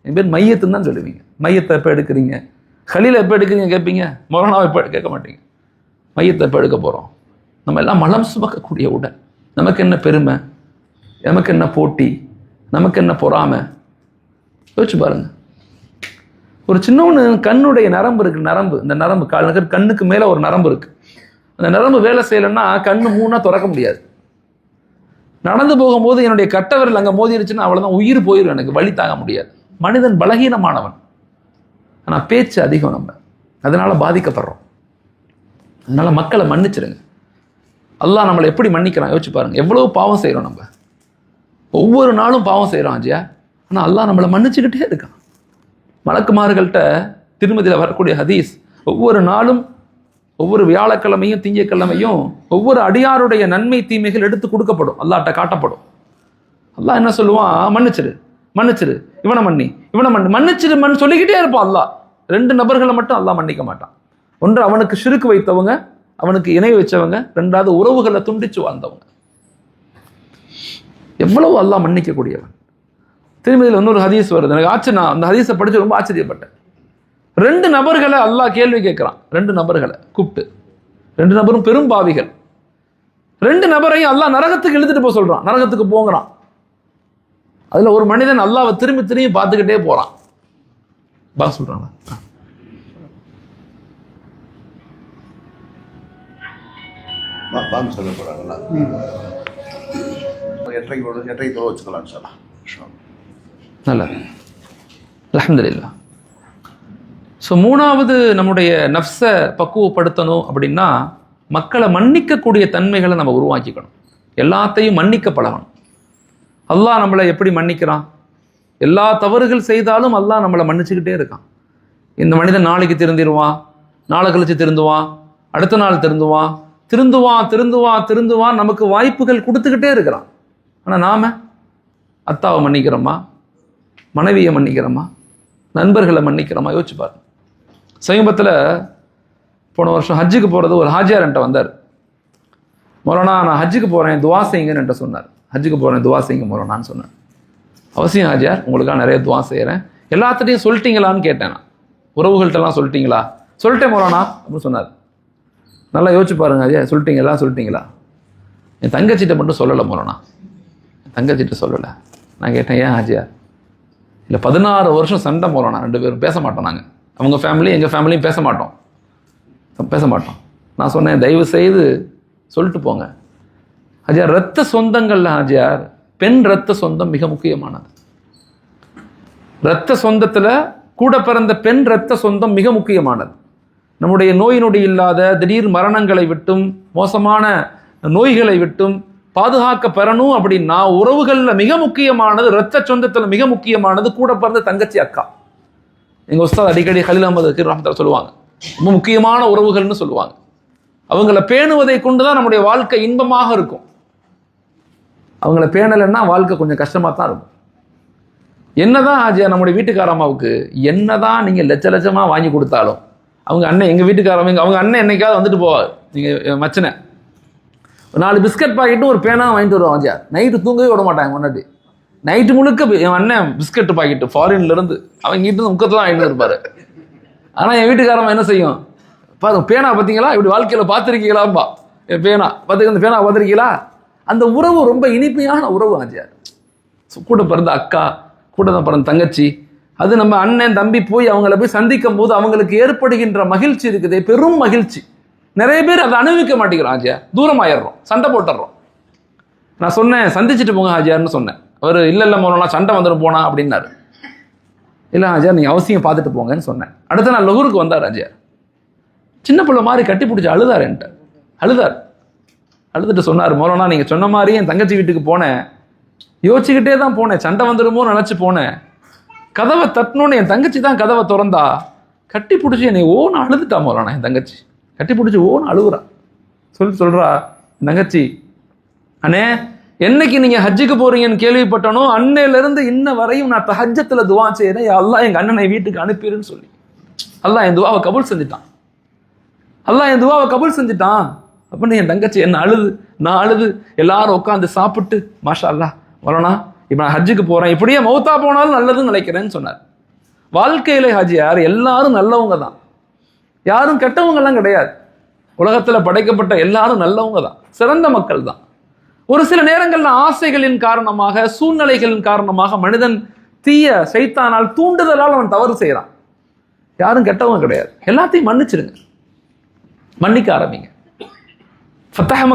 என் பேர் மையத்துன்னு தான் சொல்லுவீங்க. மையத்தை எப்போ எடுக்கிறீங்க, ஹலீலை எப்போ எடுக்கிறீங்க கேட்பீங்க, மொரானாவை எப்போ கேட்க மாட்டீங்க. மையத்தை எப்போ எடுக்க போகிறோம்? நம்ம எல்லாம் மலம் சுமக்கக்கூடிய உடல். நமக்கு என்ன பெருமை, நமக்கு என்ன போட்டி, நமக்கு என்ன பொறாமை? யோசிச்சு பாருங்க. ஒரு சின்னொன்று கண்ணுடைய நரம்பு இருக்கு, இந்த நரம்பு கண்ணுக்கு மேலே ஒரு நரம்பு இருக்கு. அந்த நரம்பு வேலை செய்யலைன்னா கண்ணு 3 திறக்க முடியாது. நடந்து போகும்போது என்னுடைய கட்டவரில் அங்கே மோதிருச்சுன்னா அவ்வளோதான், உயிர் போயிடும், எனக்கு வலி தாங்க முடியாது. மனிதன் பலகீனமானவன். ஆனால் பேச்சு அதிகம் நம்ம, அதனால பாதிக்கப்படுறோம். அதனால மக்களை மன்னிச்சிடுங்க. அல்லாஹ் நம்மளை எப்படி மன்னிக்கிறான் யோசிச்சு பாருங்க. எவ்வளவு பாவம் செய்கிறோம் நம்ம, ஒவ்வொரு நாளும் பாவம் செய்கிறோம் ஆஜியா. ஆனால் அல்லாஹ் நம்மளை மன்னிச்சுக்கிட்டே இருக்கான். மலக்குமார்கள்ட்ட திருமதியில் வரக்கூடிய ஹதீஸ், ஒவ்வொரு நாளும் ஒவ்வொரு வியாழக்கிழமையும் திங்கக்கிழமையும் ஒவ்வொரு அடியாருடைய நன்மை தீமைகள் எடுத்து கொடுக்கப்படும், அல்லாஹ்ட்ட காட்டப்படும். அல்லாஹ் என்ன சொல்லுவான், மன்னிச்சிடு மன்னிச்சிடு, இவனை மன்னிச்சிடு சொல்லிக்கிட்டே இருப்பான் அல்லாஹ். 2 நபர்களை மட்டும் அல்லாஹ் மன்னிக்க மாட்டான். ஒன்று அவனுக்கு ஷிர்க் வைத்தவங்க, அவனுக்கு இணை வச்சவங்க, 2வது உறவுகளை துண்டிச்சு வாழ்ந்தவங்க. எவ்வளவு அல்லாஹ் மன்னிக்கக்கூடியவன். திருமதியில் இன்னொரு ஹதீஸ் வருது, எனக்கு நான் அந்த ஹதீஸை படிச்சு ரொம்ப ஆச்சரியப்பட்டேன். 2 நபர்களை அல்லாஹ் கேள்வி கேட்கிறான். 2 நபர்களை கூப்பிட்டு, 2 நபரும் பெரும் பாவிகள். 2 நபரையும் அல்லாஹ் நரகத்துக்கு இழுத்துட்டு போக சொல்றான், நரகத்துக்கு போங்கிறான். அதுல ஒரு மனிதன் அல்லாஹ்வை திரும்பி திரும்பி பார்த்துக்கிட்டே போறான். சொல்றாங்க, சொல்ல போறாங்களா? 8:30 வச்சுக்கலாம் சார். நல்லா, அல்ஹம்துலில்லாஹ். ஸோ 3வது நம்முடைய நஃப்ஸை பக்குவப்படுத்தணும் அப்படின்னா மக்களை மன்னிக்கக்கூடிய தன்மைகளை நம்ம உருவாக்கிக்கணும். எல்லாத்தையும் மன்னிக்க பழகணும். அல்லாஹ் நம்மளை எப்படி மன்னிக்கிறான்? எல்லா தவறுகள் செய்தாலும் அல்லாஹ் நம்மளை மன்னிச்சுக்கிட்டே இருக்கான். இந்த மனிதன் நாளைக்கு திருந்திடுவான், நாளை கழிச்சு திருந்துவான், அடுத்த நாள் திருந்துவான், நமக்கு வாய்ப்புகள் கொடுத்துக்கிட்டே இருக்கிறான். ஆனால் நாம அத்தாவை மன்னிக்கிறோமா, மனைவியை மன்னிக்கிறோமா, நண்பர்களை மன்னிக்கிறோமா? யோசிச்சு பாருங்க. சமீபத்தில் போன வருஷம் ஹஜ்ஜுக்கு போகிறது ஒரு ஹாஜியார் என்கிட்ட வந்தார். மௌலானா நான் ஹஜ்ஜுக்கு போகிறேன், துவா செய்யுங்கன்னு என்கிட்ட சொன்னார். ஹஜ்ஜுக்கு போகிறேன், துவா செய்யுங்க மௌலானான்னு சொன்னேன். அவசியம் ஹாஜியார், உங்களுக்காக நிறைய துவா செய்கிறேன். எல்லாத்துட்டையும் சொல்லிட்டீங்களான்னு கேட்டேன் நான். உறவுகள்கிட்டலாம் சொல்லிட்டீங்களா? சொல்லிட்டேன் மௌலானா அப்படின்னு சொன்னார். நல்லா யோசிச்சு பாருங்க ஹாஜியார், சொல்லிட்டீங்களா? என் தங்கச்சிட்ட மட்டும் சொல்லலை மௌலானா, என் தங்கச்சிட்ட சொல்லலை. நான் கேட்டேன், ஏன் ஹாஜியார்? இல்லை 16 வருஷம் சண்டை மௌலானா, 2 பேரும் பேச மாட்டோம். நாங்கள் அவங்க ஃபேமிலி எங்கள் ஃபேமிலியும் பேச மாட்டோம். நான் சொன்னேன், தயவு செய்து சொல்லிட்டு போங்க ஹாஜியார். இரத்த சொந்தங்கள்ல ஹாஜியார், பெண் இரத்த சொந்தம் மிக முக்கியமானது. இரத்த சொந்தத்தில் கூட பிறந்த பெண் இரத்த சொந்தம் மிக முக்கியமானது. நம்முடைய நோய் நொடி இல்லாத திடீர் மரணங்களை விட்டும் மோசமான நோய்களை விட்டும் பாதுகாக்க பெறணும் அப்படின்னா உறவுகளில் மிக முக்கியமானது, இரத்த சொந்தத்தில் மிக முக்கியமானது கூட பிறந்த தங்கச்சி, அக்கா. எங்கள் உஸ்தாத் அடிக்கடி கலீல் அஹ்மத் ரஹ்மத்துல்லாஹி சொல்லுவாங்க, ரொம்ப முக்கியமான உறவுகள்னு சொல்லுவாங்க. அவங்கள பேணுவதை கொண்டு தான் நம்முடைய வாழ்க்கை இன்பமாக இருக்கும். அவங்கள பேணலைன்னா வாழ்க்கை கொஞ்சம் கஷ்டமாக தான் இருக்கும். என்னதான் ஆஜியா நம்முடைய வீட்டுக்கார அம்மாவுக்கு என்னதான் நீங்கள் லட்சமாக வாங்கி கொடுத்தாலும், அவங்க அண்ணன், எங்கள் வீட்டுக்காரவங்க, அவங்க அண்ணன் என்னைக்காவது வந்துட்டு போவார். நீங்கள் மச்சனை 4 பிஸ்கட் பாக்கெட்டும் ஒரு பேனா வாங்கிட்டு வருவான் ஆஜியா. நைட்டு தூங்கவே விட மாட்டாங்க முன்னாடி. நைட்டு முழுக்க என் அண்ணன் பிஸ்கட் பாக்கெட்டு ஃபாரின்லேருந்து அவங்க கிட்ட முக்கத்தில் வாங்கிட்டு இருப்பார். ஆனால் என் வீட்டுக்காரம்மா என்ன செய்யும், பாருங்க பேனா பார்த்தீங்களா, இப்படி வாழ்க்கையில் பார்த்துருக்கீங்களாம்பா, என் பேனா பார்த்துக்க, அந்த பேனா பார்த்துருக்கீங்களா? அந்த உறவு ரொம்ப இனிமையான உறவு ஆஜியார். கூட பிறந்த அக்கா, கூட தான் பிறந்த தங்கச்சி, அது நம்ம அண்ணன் தம்பி போய் அவங்கள போய் சந்திக்கும் போது அவங்களுக்கு ஏற்படுகின்ற மகிழ்ச்சி இருக்குதே, பெரும் மகிழ்ச்சி. நிறைய பேர் அதை அனுபவிக்க மாட்டேங்கிறோம் ஆஜியார், தூரமாயிடுறோம், சண்டை போட்டுடுறோம். நான் சொன்னேன், சந்திச்சுட்டு போங்க ஆஜியார்னு சொன்னேன். அவர் இல்லை மௌலானா சண்டை வந்துடும் போனா அப்படின்னாரு. இல்லை ஆஜியார் நீங்கள் அவசியம் பார்த்துட்டு போங்கன்னு சொன்னேன். அடுத்த நாள் லஹூருக்கு வந்தார் ஆஜியார். சின்ன பிள்ளை மாதிரி கட்டி பிடிச்சி அழுதார் என்கிட்ட. அழுதுட்டு சொன்னார், மௌலானா நீங்கள் சொன்ன மாதிரி என் தங்கச்சி வீட்டுக்கு போனேன், யோசிச்சுக்கிட்டே தான் போனேன், சண்டை வந்துடுமோ நினச்சி போனேன். கதவை தட்டணுன்னு என் தங்கச்சி தான் கதவை திறந்தா, கட்டி பிடிச்சி என்னை ஓன்னு அழுதுட்டா மௌலானா. என் தங்கச்சி கட்டி பிடிச்சி ஓன்னு அழுகுறா. சொல்றா தங்கச்சி, அண்ணே என்னைக்கு நீங்கள் ஹஜ்ஜுக்கு போகிறீங்கன்னு கேள்விப்பட்டனோ அன்னையிலேருந்து இன்ன வரையும் நான் தஹஜ்ஜத்தில் துவா செய்கிறேன், அல்லாஹ் எங்கள் அண்ணனை வீட்டுக்கு அனுப்பிடுன்னு சொல்லி. அல்லாஹ் என் துவாவை கபூல் செஞ்சுட்டான். அப்படின்னு என் தங்கச்சி என்ன நான் அழுது எல்லாரும் உட்காந்து சாப்பிட்டு, மாஷா அல்லாஹ் மௌலானா இப்போ நான் ஹஜ்ஜுக்கு போகிறேன், இப்படியே மௌத்தா போனாலும் நல்லதுன்னு நினைக்கிறேன்னு சொன்னார். வாழ்க்கையில ஹாஜியார் எல்லாரும் நல்லவங்க தான், யாரும் கெட்டவங்கெல்லாம் கிடையாது. உலகத்தில் படைக்கப்பட்ட எல்லாரும் நல்லவங்க தான், சிறந்த மக்கள் தான். ஒரு சில நேரங்களில் ஆசைகளின் காரணமாக, சூழ்நிலைகளின் காரணமாக மனிதன் தீய சைத்தானால் தூண்டுதலால் அவன் தவறு செய்கிறான். யாரும் கெட்டவங்க கிடையாது. எல்லாத்தையும் மன்னிச்சிருங்க, மன்னிக்க ஆரம்பிங்க. ஃபத்தஹ்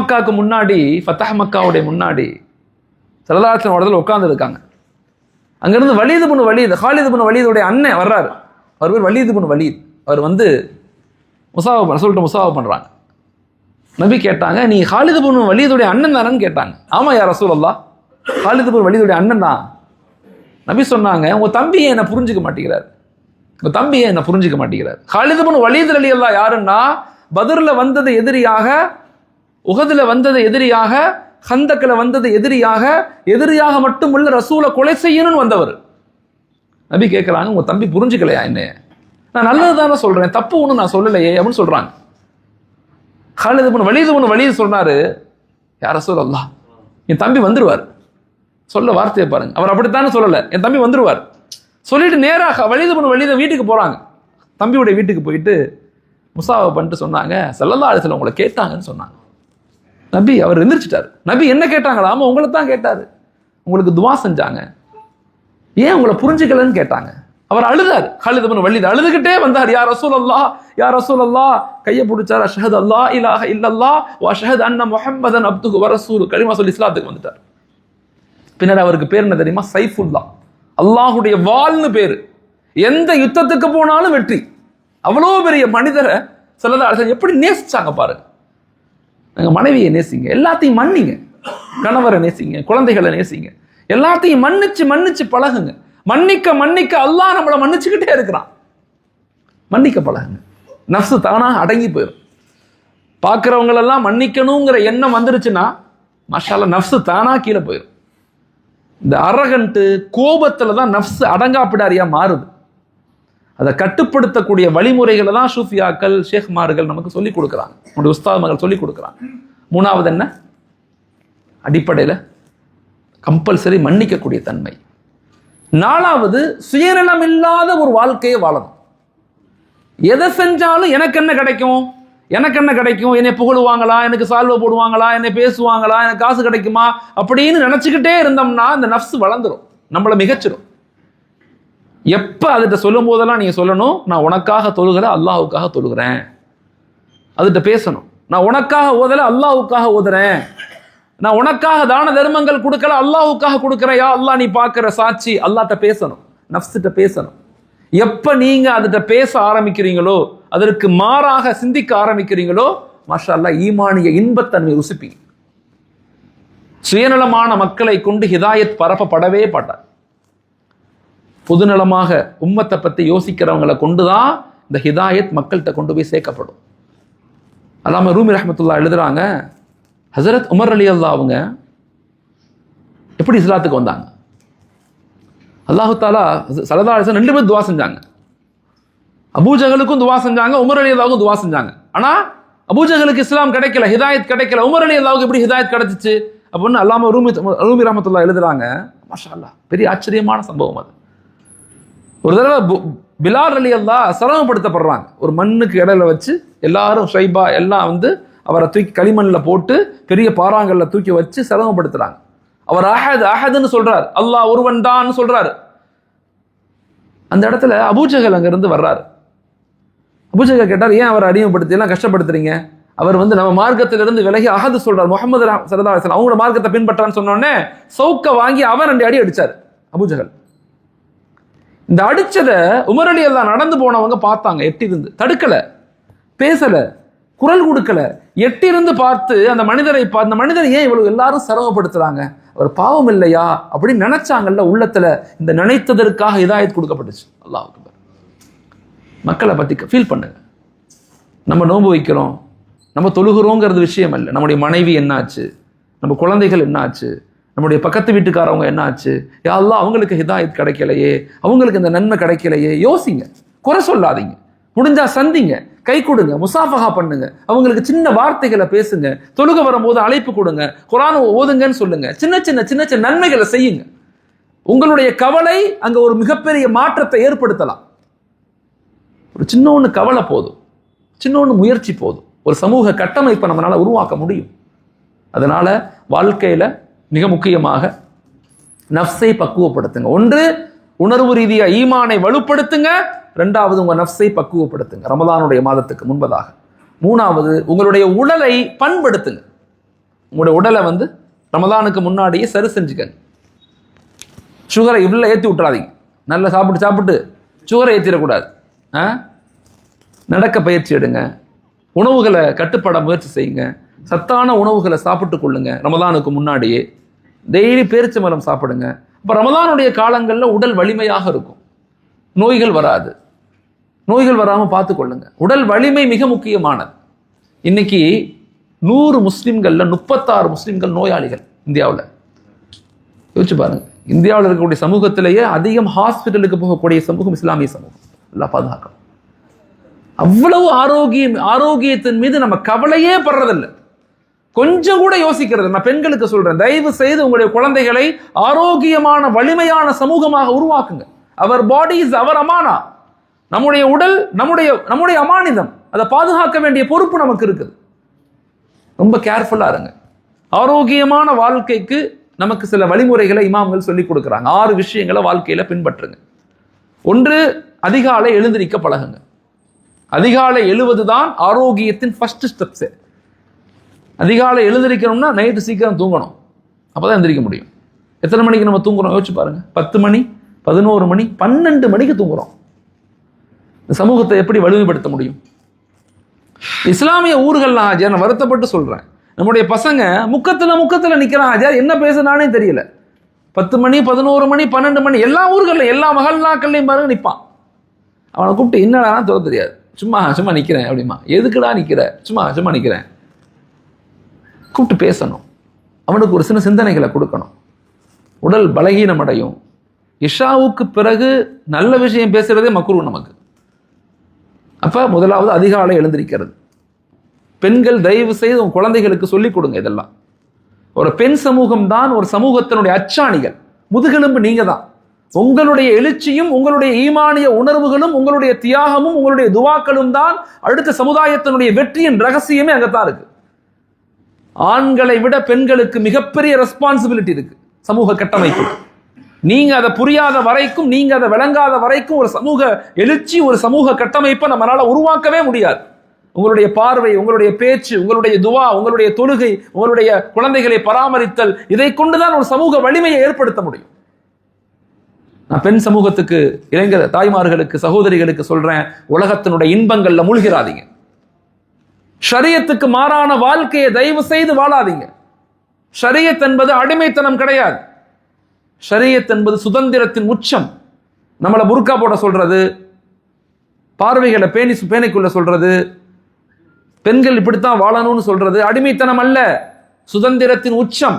மக்காவுடைய முன்னாடி ஸல்லல்லாஹு அலைஹி வஸல்லம் உட்கார்ந்து இருக்காங்க. அங்கிருந்து ஹாலித் இப்னு வலீதுடைய அண்ணன் வர்றாரு. அவர் பேர் வலீத் இப்னு வலீத். அவர் வந்து முசாவா பண்றாங்க. நபி கேட்டாங்க, நீ ஹாலித் இப்னு வலீதுடைய அண்ணன் தானேன்னு கேட்டாங்க. ஆமா யா ரசூலல்லாஹ், ஹாலித் இப்னு வலீதுடைய அண்ணன் தான். நபி சொன்னாங்க, உங்க தம்பியை என்ன புரிஞ்சுக்க மாட்டேங்கிறார், உங்க தம்பியை என்ன புரிஞ்சுக்க மாட்டேங்கிறார். ஹாலித் இப்னு வலீத் ரலியல்லாஹு யாருன்னா, பத்ர்ல வந்தது எதிரியாக, உஹதுல வந்தது எதிரியாக, ஹந்தக்ல வந்தது எதிரியாக மட்டுமல்ல, ரசூலை கொலை செய்யணும்னு வந்தவர். நபி கேட்கிறாங்க, உங்க தம்பி புரிஞ்சுக்கலையா என்னைய? நான் நல்லது தானே சொல்றேன், தப்பு ஒண்ணு நான் சொல்லலையே அப்படின்னு சொல்றாங்க. ஹாலித் இப்னு வலீத் சொன்னாரு, யா ரசூலல்லாஹ், என் தம்பி வந்துருவார். சொல்ல வார்த்தையை பாருங்க, அவர் அப்படித்தானே சொல்லல, என் தம்பி வந்துருவார் சொல்லிட்டு நேராக வலீத் இப்னு வலீத் வீட்டுக்கு போறாங்க. தம்பியுடைய வீட்டுக்கு போயிட்டு முசாவா பண்ணிட்டு சொன்னாங்க, ஸல்லல்லாஹு அலைஹி வஸல்லம் உங்களை கேட்டாங்கன்னு சொன்னாங்க. நபி அவர் எந்திரிச்சிட்டாரு. நபி என்ன கேட்டாங்களா? ஆமா உங்களை தான் கேட்டாரு, உங்களுக்கு துவா செஞ்சாங்க, ஏன் உங்களை புரிஞ்சுக்கலன்னு கேட்டாங்க. அவர் அழுதார். ஹாலித் இப்னு வலீத் அழுதுகிட்டே வந்தார். யா ரசூலல்லாஹ், யா ரசூலல்லாஹ், கையை பிடிச்சார். அஷ்ஹது அல்லா இலாஹ இல்லல்லாஹ் வ அஷ்ஹது அன்ன முஹம்மதன் அப்துஹு வ ரசூலுஹு, கலிமா சொல்லி இஸ்லாத்துக்கு வந்துட்டார். பின்னர் அவருக்கு பேர் என்ன தெரியுமா? சைஃபுல்லா, அல்லாஹுடைய வாள்னு பேரு. எந்த யுத்தத்துக்கு போனாலும் வெற்றி. அவ்வளோ பெரிய மனிதரை ஸல்லல்லாஹு அலைஹி வஸல்லம் எப்படி நேசிச்சாங்க பாருங்க. எங்க மனைவியை நேசிங்க, எல்லாத்தையும் மன்னிங்க, கணவரை நேசிங்க, குழந்தைகளை நேசிங்க, எல்லாத்தையும் மன்னிச்சு பழகுங்க. மன்னிக்க அல்லாஹ் நம்மளை மன்னிச்சுக்கிட்டே இருக்கிறான். மன்னிக்க பழகுங்க, நஃப்ஸ் தானா அடங்கி போயிடும். பார்க்கிறவங்களெல்லாம் மன்னிக்கணுங்கிற எண்ணம் வந்துருச்சுன்னா மாஷாஅல்லாஹ் நஃப்ஸ் தானா கீழே போயிடும். இந்த அரகன்ட்டு கோபத்துல தான் நஃப்ஸ் அடங்காப்பிடாரியா மாறுது. அதை கட்டுப்படுத்தக்கூடிய வழிமுறைகளை தான் சூஃபியாக்கள், ஷேக்மார்கள் நமக்கு சொல்லிக் கொடுக்குறாங்க, நம்முடைய உஸ்தாத்மார்கள் சொல்லிக் கொடுக்குறாங்க. மூணாவது என்ன? அடிப்படையில் கம்பல்சரி மன்னிக்கக்கூடிய தன்மை. நாலாவது, சுயநலம் இல்லாத ஒரு வாழ்க்கையை வாழணும். எதை செஞ்சாலும் எனக்கு என்ன கிடைக்கும், என்னை புகழுவாங்களா, எனக்கு சால்வை போடுவாங்களா, என்னை பேசுவாங்களா, எனக்கு காசு கிடைக்குமா அப்படின்னு நினைச்சுக்கிட்டே இருந்தோம்னா இந்த நஃப்ஸ் வளர்ந்துடும், நம்மளை மிகச்சிடும். எப்ப அதுகிட்ட சொல்லும் போதெல்லாம் நீங்க சொல்லணும், நான் உனக்காக தொழுகிற, அல்லாஹ்வுக்காக தொழுகிறேன். அதுகிட்ட பேசணும், நான் உனக்காக ஓதல, அல்லாஹ்வுக்காக ஓதுறேன். நான் உனக்காக தான தர்மங்கள் கொடுக்கல, அல்லாஹ்வுக்காக கொடுக்கிறேன். யா அல்லாஹ் நீ பார்க்கிற சாட்சி. அல்லாஹ்ட்ட பேசணும், நஃப்ஸ்கிட்ட பேசணும். எப்ப நீங்க அதுகிட்ட பேச ஆரம்பிக்கிறீங்களோ, அதற்கு மாறாக சிந்திக்க ஆரம்பிக்கிறீங்களோ, மாஷா அல்லாஹ் ஈமானிய இன்பத்தன்மை ருசிப்பீங்க. சுயநலமான மக்களை கொண்டு ஹிதாயத் பரப்பப்படவே படாது. பொதுநலமாக உம்மத்தை பத்தி யோசிக்கிறவங்களை கொண்டுதான் இந்த ஹிதாயத் மக்கள்கிட்ட கொண்டு போய் சேர்க்கப்படும். அல்லாம ரூமி ரஹ்மத்துல்லாஹ் எழுதுறாங்க, ஹஸரத் உமர் ரலியல்லாஹு அவங்க எப்படி இஸ்லாத்துக்கு வந்தாங்க? அல்லாஹு தாலா ஸல்லல்லாஹு அலைஹி வஸல்லம் 2 பேர் துவா செஞ்சாங்க. அபூஜஹலுக்கும் துவா செஞ்சாங்க, உமர் ரலியல்லாஹுக்கும் துவா செஞ்சாங்க. ஆனா அபூஜஹலுக்கு இஸ்லாம் கிடைக்கல, ஹிதாயத் கிடைக்கல. உமர் ரலியல்லாஹுக்கு எப்படி ஹிதாயத் கிடைச்சிச்சு அப்படின்னு அல்லாம ரூமி ரஹ்மத்துல்லாஹ் எழுதுறாங்க. மாஷா அல்லாஹ், பெரிய ஆச்சரியமான சம்பவம் அது. ஒரு தடவை பிலால் ரலியல்லாஹு சிரமப்படுத்தப்படுறாங்க. ஒரு மண்ணுக்கு இடையில வச்சு எல்லாரும் ஷைபா எல்லாம் வந்து அவரை தூக்கி களிமண்ணில் போட்டு பெரிய பாறாங்கல்ல தூக்கி வச்சு சிரமப்படுத்துறாங்க. அவர் அஹதுன்னு சொல்றாரு, அல்லாஹ் ஒருவன் தான் சொல்றாரு. அந்த இடத்துல அபூஜஹல் அங்க இருந்து வர்றாரு. அபூஜஹல் கேட்டார், ஏன் அவரை அடிமைப்படுத்தி எல்லாம் கஷ்டப்படுத்துறீங்க? அவர் வந்து நம்ம மார்க்கத்திலிருந்து விலகி அஹது சொல்றாரு, முஹம்மது ஸல்லல்லாஹு அலைஹி வஸல்லம் அவங்களோட மார்க்கத்தை பின்பற்றான்னு சொன்னோடனே சவுக்க வாங்கி அவன் 2 அடி அடிச்சார் அபூஜஹல். இந்த அடிச்சதை உமர் ரலியல்லாஹு நடந்து போனவங்க பார்த்தாங்க, எட்டிருந்து தடுக்கல, பேசல, குரல் கொடுக்கல, எட்டிருந்து பார்த்து அந்த மனிதரை அந்த மனிதரை ஏன் இவ்வளவு எல்லாரும் சிரமப்படுத்துறாங்க, அவர் பாவம் இல்லையா அப்படின்னு நினைச்சாங்கல்ல உள்ளத்துல. இந்த நினைத்ததற்காக ஹிதாயத் கொடுக்கப்பட்டுச்சு. அல்லாஹ் அக்பர். மக்களை பத்தி ஃபீல் பண்ணுங்க. நம்ம நோன்பு வைக்கிறோம், நம்ம தொழுகிறோங்கிறது விஷயம் அல்ல. நம்முடைய மனைவி என்னாச்சு, நம்ம குழந்தைகள் என்னாச்சு, நம்முடைய பக்கத்து வீட்டுக்காரவங்க என்னாச்சு, யா அல்லாஹ் அவங்களுக்கு ஹிதாயத் கிடைக்கலையே, அவங்களுக்கு இந்த நன்மை கிடைக்கலையே. யோசிங்க, குறை சொல்லாதீங்க, முடிஞ்சா சந்திங்க, கை கொடுங்க, முசாஃபஹா பண்ணுங்க, அவங்களுக்கு சின்ன வார்த்தைகளை பேசுங்க, தொழுக வரும்போது அழைப்பு கொடுங்க, குர்ஆன் ஓதுங்கன்னு சொல்லுங்க, சின்ன சின்ன நன்மைகளை செய்யுங்க. உங்களுடைய கவலை அங்க ஒரு மிகப்பெரிய மாற்றத்தை ஏற்படுத்தலாம். ஒரு சின்ன கவலை போதும், சின்ன முயற்சி போதும், ஒரு சமூக கட்டமைப்பை நம்மளால உருவாக்க முடியும். அதனால வாழ்க்கையில மிக முக்கியமாக நஃப்ஸை பக்குவப்படுத்துங்க. ஒன்று, உணர்வு ரீதியா ஈமானை வலுப்படுத்துங்க. 2வது, உங்க நஃப்ஸை பக்குவப்படுத்துங்க ரமலானுடைய மாதத்துக்கு முன்பதாக. 3வது, உங்களுடைய உடலை பண்படுத்துங்க. உங்களுடைய உடலை வந்து ரமலானுக்கு முன்னாடியே சரி செஞ்சுக்கங்க. சுகரை இவ்வளோ ஏற்றி விட்டுறாதீங்க. நல்லா சாப்பிட்டு சுகரை ஏற்றிடக்கூடாது. நடக்க பயிற்சி எடுங்க, உணவுகளை கட்டுப்பட முயற்சி செய்யுங்க, சத்தான உணவுகளை சாப்பிட்டு கொள்ளுங்க. ரமதானுக்கு முன்னாடியே டெய்லி பேரிச்சம்பழம் சாப்பிடுங்க. இப்போ ரமதானுடைய காலங்களில் உடல் வலிமையாக இருக்கும், நோய்கள் வராது. நோய்கள் வராமல் பார்த்து கொள்ளுங்க. உடல் வலிமை மிக முக்கியமானது. இன்னைக்கு 100 முஸ்லிம்களில் 36 முஸ்லிம்கள் நோயாளிகள் இந்தியாவில். யோசிச்சு பாருங்க, இந்தியாவில் இருக்கக்கூடிய சமூகத்திலேயே அதிகம் ஹாஸ்பிட்டலுக்கு போகக்கூடிய சமூகம் இஸ்லாமிய சமூகம். எல்லாம் பாதுகாக்கணும். அவ்வளவு ஆரோக்கியத்தின் மீது நம்ம கவலையே படுறதில்லை, கொஞ்சம் கூட யோசிக்கிறது. நான் பெண்களுக்கு சொல்றேன், தயவு செய்து உங்களுடைய குழந்தைகளை ஆரோக்கியமான வலிமையான சமூகமாக உருவாக்குங்க. அவர் பாடி இஸ் அவர் அமானா. நம்முடைய உடல் நம்முடைய அமானிதம். அதை பாதுகாக்க வேண்டிய பொறுப்பு நமக்கு இருக்குது. ரொம்ப கேர்ஃபுல்லா இருங்க. ஆரோக்கியமான வாழ்க்கைக்கு நமக்கு சில வழிமுறைகளை இமாம்கள் சொல்லிக் கொடுக்குறாங்க. 6 விஷயங்களை வாழ்க்கையில பின்பற்றுங்க. 1, அதிகாலை எழுந்திருக்க பழகுங்க. அதிகாலை எழுவதுதான் ஆரோக்கியத்தின் ஃபர்ஸ்ட் ஸ்டெப்ஸ். அதிகாலை எழுந்திருக்கணும்னா நைட்டு சீக்கிரம் தூங்கணும், அப்பதான் எந்திரிக்க முடியும். எத்தனை மணிக்கு நம்ம தூங்குறோம் யோசிச்சு பாருங்க. 10 மணி, 11 மணி, 12 மணிக்கு தூங்குறோம். இந்த சமூகத்தை எப்படி வலிமைப்படுத்த முடியும்? இஸ்லாமிய ஊர்கள்லாம் ஆஜர், நான் வருத்தப்பட்டு சொல்றேன், நம்முடைய பசங்க முக்கத்துல நிக்கிறான் ஆஜர், என்ன பேசுனானே தெரியல. 10 மணி, 11 மணி, 12 மணி, எல்லா ஊர்கள்ல எல்லா மகல்லாக்கள்லையும் பாருங்க நிற்பான். அவனை கூப்பிட்டு என்னடா சொல்ல தெரியாது, சும்மா நிக்கிறேன் அப்படிமா. எதுக்குடா நிக்கிற? சும்மா நிக்கிறேன். கூப்பிட்டு பேசணும், அவனுக்கு ஒரு சின்ன சிந்தனைகளை கொடுக்கணும். உடல் பலகீனம் அடையும். இஷாவுக்கு பிறகு நல்ல விஷயம் பேசுறதே மக்ரூ நமக்கு. அப்ப முதலாவது அதிகாலை எழுந்திருக்கிறது. பெண்கள் தயவு செய்து உங்க குழந்தைகளுக்கு சொல்லிக் கொடுங்க. இதெல்லாம் ஒரு பெண் சமூகம் தான் ஒரு சமூகத்தினுடைய அச்சாணிகள், முதுகெலும்பு நீங்க தான். உங்களுடைய எழுச்சியும் உங்களுடைய ஈமானிய உணர்வுகளும் உங்களுடைய தியாகமும் உங்களுடைய துவாக்களும் தான் அடுத்த சமுதாயத்தினுடைய வெற்றியின் ரகசியமே அங்கத்தான் இருக்கு. ஆண்களை விட பெண்களுக்கு மிகப்பெரிய ரெஸ்பான்சிபிலிட்டி இருக்கு சமூக கட்டமைப்பு. நீங்க அதை புரியாத வரைக்கும், நீங்க அதை விளங்காத வரைக்கும் ஒரு சமூக எழுச்சி, ஒரு சமூக கட்டமைப்பை நம்மளால உருவாக்கவே முடியாது. உங்களுடைய பார்வை, உங்களுடைய பேச்சு, உங்களுடைய துவா, உங்களுடைய தொழுகை, உங்களுடைய குழந்தைகளை பராமரித்தல், இதை கொண்டுதான் ஒரு சமூக வலிமையை ஏற்படுத்த முடியும். நான் பெண் சமூகத்துக்கு, இளைஞர் தாய்மார்களுக்கு, சகோதரிகளுக்கு சொல்றேன், உலகத்தினுடைய இன்பங்கள்ல மூழ்கிறாதீங்க. ஷரியத்துக்கு மாறான வாழ்க்கையை தயவு செய்து வாழாதீங்க. ஷரியத் என்பது அடிமைத்தனம் கிடையாது. ஷரியத் என்பது சுதந்திரத்தின் உச்சம். நம்மளை புர்கா போட சொல்றது, பார்வைகளை பேணிக்குள்ள சொல்றது, பெண்கள் இப்படித்தான் வாழணும்னு சொல்றது அடிமைத்தனம் அல்ல, சுதந்திரத்தின் உச்சம்.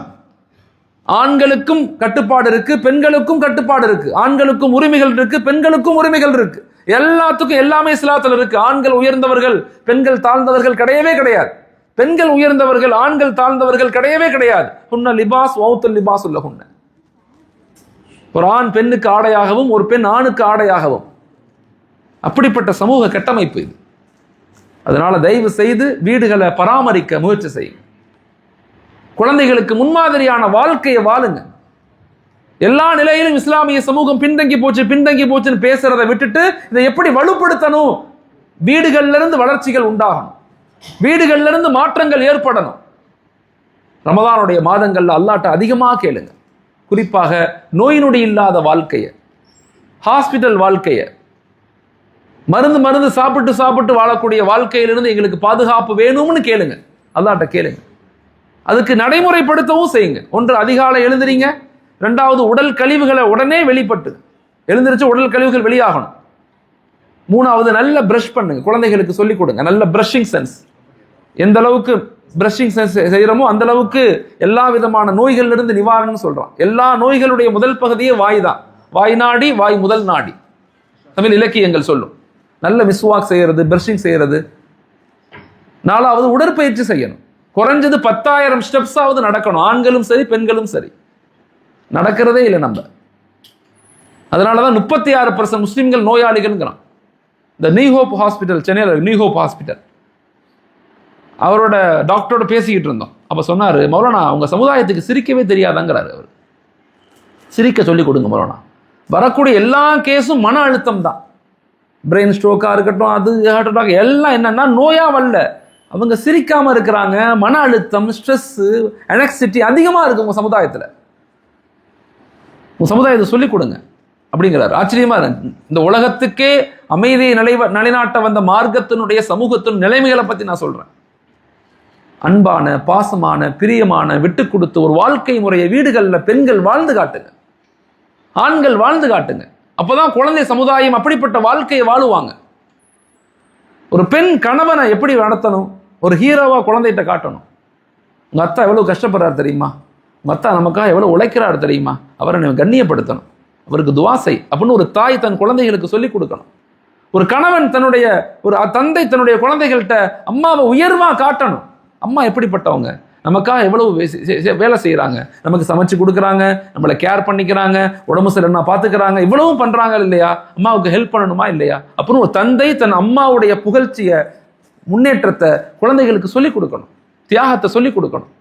ஆண்களுக்கும் கட்டுப்பாடு இருக்கு, பெண்களுக்கும் கட்டுப்பாடு இருக்கு. ஆண்களுக்கும் உரிமைகள் இருக்கு, பெண்களுக்கும் உரிமைகள் இருக்கு. எல்லாத்துக்கும் எல்லாமே இஸ்லாத்துல இருக்கு. ஆண்கள் உயர்ந்தவர்கள், பெண்கள் தாழ்ந்தவர்கள் கிடையவே கிடையாது. பெண்கள் உயர்ந்தவர்கள், ஆண்கள் தாழ்ந்தவர்கள் கிடையவே கிடையாது. ஹுன்ன லிபாஸ் வௌத்துல் லிபாஸ் லஹுன்ன. ஒரு ஆண் பெண்ணுக்கு ஆடையாகவும் ஒரு பெண் ஆணுக்கு ஆடையாகவும். அப்படிப்பட்ட சமூக கட்டமைப்பு இது. அதனால தயவு செய்து வீடுகளை பராமரிக்க முயற்சி செய்யுங்க. குழந்தைகளுக்கு முன்மாதிரியான வாழ்க்கையை வாழுங்க. எல்லா நிலையிலும் இஸ்லாமிய சமூகம் பின்தங்கி போச்சுன்னு பேசுறதை விட்டுட்டு இதை எப்படி வலுப்படுத்தணும்? வீடுகள்ல இருந்து வளர்ச்சிகள் உண்டாகணும், வீடுகள்ல இருந்து மாற்றங்கள் ஏற்படணும். ரமதானுடைய மாதங்கள்ல அல்லாஹ்ட்ட அதிகமாக கேளுங்க. குறிப்பாக நோய் நொடி இல்லாத வாழ்க்கையை, ஹாஸ்பிட்டல் வாழ்க்கையை, மருந்து சாப்பிட்டு வாழக்கூடிய வாழ்க்கையிலிருந்து எங்களுக்கு பாதுகாப்பு வேணும்னு கேளுங்க, அல்லாஹ்ட்ட கேளுங்க. அதுக்கு நடைமுறைப்படுத்தவும் செய்யுங்க. 1, அதிகாலை எழுந்திரீங்க. 2வது, உடல் கழிவுகளை உடனே வெளிப்பட்டு எழுந்திரிச்சு உடல் கழிவுகள் வெளியாகணும். 3வது, நல்ல பிரஷ் பண்ணுங்க. குழந்தைகளுக்கு சொல்லிக் கொடுங்க நல்ல பிரஷிங் சென்ஸ். எந்த அளவுக்கு பிரஷிங் சென்ஸ் செய்யறோமோ அந்த அளவுக்கு எல்லா விதமான நோய்கள்ல இருந்து நிவாரணம் சொல்றோம். எல்லா நோய்களுடைய முதல் பகுதியே வாய் தான். வாய் நாடி, வாய் முதல் நாடி, தமிழ் இலக்கியங்கள் சொல்லும். நல்ல மிஸ்வாக் செய்யறது, பிரஷிங் செய்யறது. 4வது, உடற்பயிற்சி செய்யணும். குறைஞ்சது 10,000 ஸ்டெப்ஸ் ஆவது நடக்கணும். ஆண்களும் சரி பெண்களும் சரி. நடக்கிறதே இல்லை நம்ம. அதனாலதான் 36% முஸ்லிம்கள் நோயாளிகள்ங்கிறான். இந்த நியூ ஹோப் ஹாஸ்பிட்டல், சென்னையில் நியூ ஹோப் ஹாஸ்பிட்டல், அவரோட டாக்டரோட பேசிக்கிட்டு இருந்தோம். அப்ப சொன்னாரு, மௌலானா உங்க சமுதாயத்துக்கு சிரிக்கவே தெரியாதாங்கிறாரு. அவர் சிரிக்க சொல்லிக் கொடுங்க மௌலானா. வரக்கூடிய எல்லா கேஸும் மன அழுத்தம் தான். பிரெயின் ஸ்ட்ரோக்கா இருக்கட்டும், அது ஹார்ட் அட்டாக், எல்லாம் என்னன்னா நோயா வரல, அவங்க சிரிக்காம இருக்கிறாங்க. மன அழுத்தம், ஸ்ட்ரெஸ், அனெக்சிட்டி அதிகமா இருக்கு உங்க சமுதாயத்துல. உங்க சமுதாயத்தை சொல்லிக் கொடுங்க. அப்படிங்கிறார். ஆச்சரியமா இருக்கு. இந்த உலகத்துக்கே அமைதியை நிலைநாட்ட வந்த மார்க்கத்தினுடைய சமூகத்தின் நிலைமைகளை பத்தி நான் சொல்றேன். அன்பான, பாசமான, பிரியமான, விட்டு கொடுத்து ஒரு வாழ்க்கை முறையை வீடுகள்ல பெண்கள் வாழ்ந்து காட்டுங்க, ஆண்கள் வாழ்ந்து காட்டுங்க. அப்பதான் குழந்தை சமுதாயம் அப்படிப்பட்ட வாழ்க்கையை வாழுவாங்க. ஒரு பெண் கணவனை எப்படி நடத்தணும், ஒரு ஹீரோவா குழந்தைகிட்ட காட்டணும். உங்க அத்தா எவ்வளவு கஷ்டப்படுறாரு தெரியுமா, உங்க அத்தா நமக்காக எவ்வளவு உழைக்கிறாரு தெரியுமா, அவரை நீ கண்ணியப்படுத்தணும், அவருக்கு துவாசை அப்படின்னு ஒரு தாய் தன் குழந்தைகளுக்கு சொல்லிக் கொடுக்கணும். ஒரு கணவன் தன்னுடைய, ஒரு தந்தை தன்னுடைய குழந்தைகள்கிட்ட அம்மாவை உயர்வா காட்டணும். அம்மா எப்படிப்பட்டவங்க, நமக்காக எவ்வளவு வேலை செய்யறாங்க, நமக்கு சமைச்சு கொடுக்குறாங்க, நம்மளை கேர் பண்ணிக்கிறாங்க, உடம்பு சரியில்லைன்னா பாத்துக்கிறாங்க, இவ்வளவும் பண்றாங்க இல்லையா, அம்மாவுக்கு ஹெல்ப் பண்ணணுமா இல்லையா. அப்புறம் ஒரு தந்தை தன் அம்மாவுடைய புகழ்ச்சிய, முன்னேற்றத்தை குழந்தைகளுக்கு சொல்லிக் கொடுக்கணும், தியாகத்தை சொல்லிக் கொடுக்கணும்.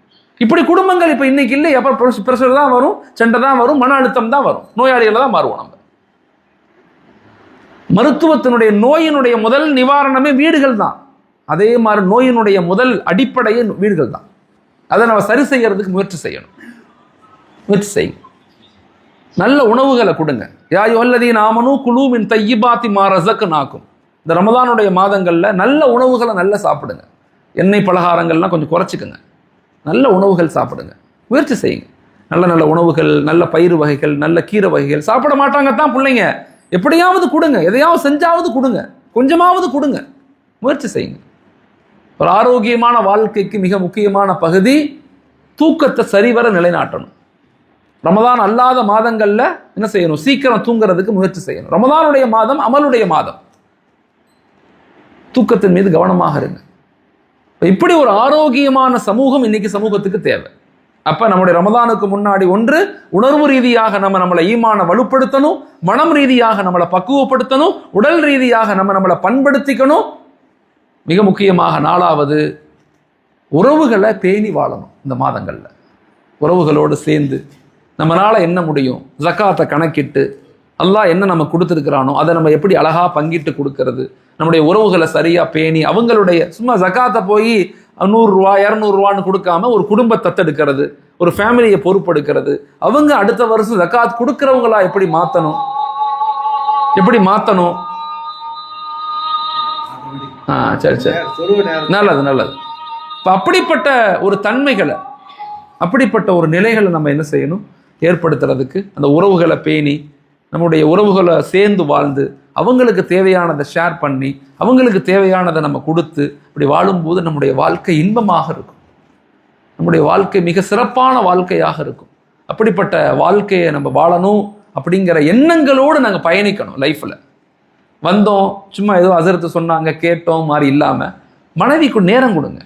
இப்படி குடும்பங்கள் இப்ப இன்னைக்கு இல்லை. அப்புறம் பிரஷர் தான் வரும், சண்டை தான் வரும், மன அழுத்தம் தான் வரும், நோயாளிகளை தான் மாறுவோம் நம்ம. மருத்துவத்தினுடைய நோயினுடைய முதல் நிவாரணமே வீடுகள் தான். அதே மாதிரி நோயினுடைய முதல் அடிப்படையே வீடுகள் தான். அதை நம்ம சரி செய்யறதுக்கு முயற்சி செய்யணும். முயற்சி செய்யுங்க. நல்ல உணவுகளை கொடுங்க. யா அய்யுஹல்லதீன ஆமனூ குலூ மின் தய்யிபாத்தி மா ரஸக்னாக்கும். இந்த ரமதானுடைய மாதங்கள்ல நல்ல உணவுகளை நல்லா சாப்பிடுங்க. எண்ணெய் பலகாரங்கள்லாம் கொஞ்சம் குறைச்சிக்கங்க. நல்ல உணவுகள் சாப்பிடுங்க, முயற்சி செய்யுங்க. நல்ல நல்ல உணவுகள், நல்ல பயிறு வகைகள், நல்ல கீரை வகைகள். சாப்பிட மாட்டாங்க தான் பிள்ளைங்க, எப்படியாவது கொடுங்க, எதையாவது செஞ்சாவது கொடுங்க, கொஞ்சமாவது கொடுங்க, முயற்சி செய்யுங்க. ஒரு ஆரோக்கியமான வாழ்க்கைக்கு மிக முக்கியமான பகுதி தூக்கத்தை சரிவர நிலைநாட்டணும். ரமதான் அல்லாத மாதங்கள்ல என்ன செய்யணும், சீக்கிரம் தூங்குறதுக்கு முயற்சி செய்யணும். ரமதானுடைய மாதம் அமலுடைய மாதம், தூக்கத்தின் மீது கவனமாக இருங்க. இப்படி ஒரு ஆரோக்கியமான சமூகம் இன்னைக்கு சமூகத்துக்கு தேவை. அப்ப நம்முடைய ரமதானுக்கு முன்னாடி ஒன்று, உணர்வு ரீதியாக நம்மளை ஈமான வலுப்படுத்தணும், மனம் ரீதியாக நம்மளை பக்குவப்படுத்தணும், உடல் ரீதியாக நம்மளை பண்படுத்திக்கணும். மிக முக்கியமாக நாலாவது, உறவுகளை பேணி வாழணும். இந்த மாதங்கள்ல உறவுகளோடு சேர்ந்து நம்மளால என்ன முடியும், ஜக்காத்தை கணக்கிட்டு அல்லாஹ் என்ன நம்ம கொடுத்துருக்கிறானோ அதை நம்ம எப்படி அழகா பங்கிட்டு கொடுக்கறது, நம்முடைய உறவுகளை சரியா பேணி அவங்களுடைய, சும்மா ஜக்காத்தை போய் 100 ரூபா 200 ரூபான்னு கொடுக்காம ஒரு குடும்பத்தை தத்தெடுக்கிறது, ஒரு ஃபேமிலியை பொறுப்பெடுக்கிறது, அவங்க அடுத்த வருஷம் ஜக்காத் கொடுக்கிறவங்களா எப்படி மாத்தணும். சரி சரி, நல்லது நல்லது. இப்ப அப்படிப்பட்ட ஒரு தன்மைகளை, அப்படிப்பட்ட ஒரு நிலைகளை நம்ம என்ன செய்யணும், ஏற்படுத்துறதுக்கு அந்த உறவுகளை பேணி, நம்முடைய உறவுகளை சேர்ந்து வாழ்ந்து, அவங்களுக்கு தேவையானதை ஷேர் பண்ணி, அவங்களுக்கு தேவையானதை நம்ம கொடுத்து, இப்படி வாழும்போது நம்முடைய வாழ்க்கை இன்பமாக இருக்கும், நம்முடைய வாழ்க்கை மிக சிறப்பான வாழ்க்கையாக இருக்கும். அப்படிப்பட்ட வாழ்க்கையை நம்ம வாழணும் அப்படிங்கிற எண்ணங்களோடு நாங்கள் பயணிக்கணும். லைஃப்பில் வந்தோம், சும்மா ஏதோ அசரத்து சொன்னாங்க கேட்டோம் மாதிரி இல்லாமல் மனைவிக்கு நேரம் கொடுங்க,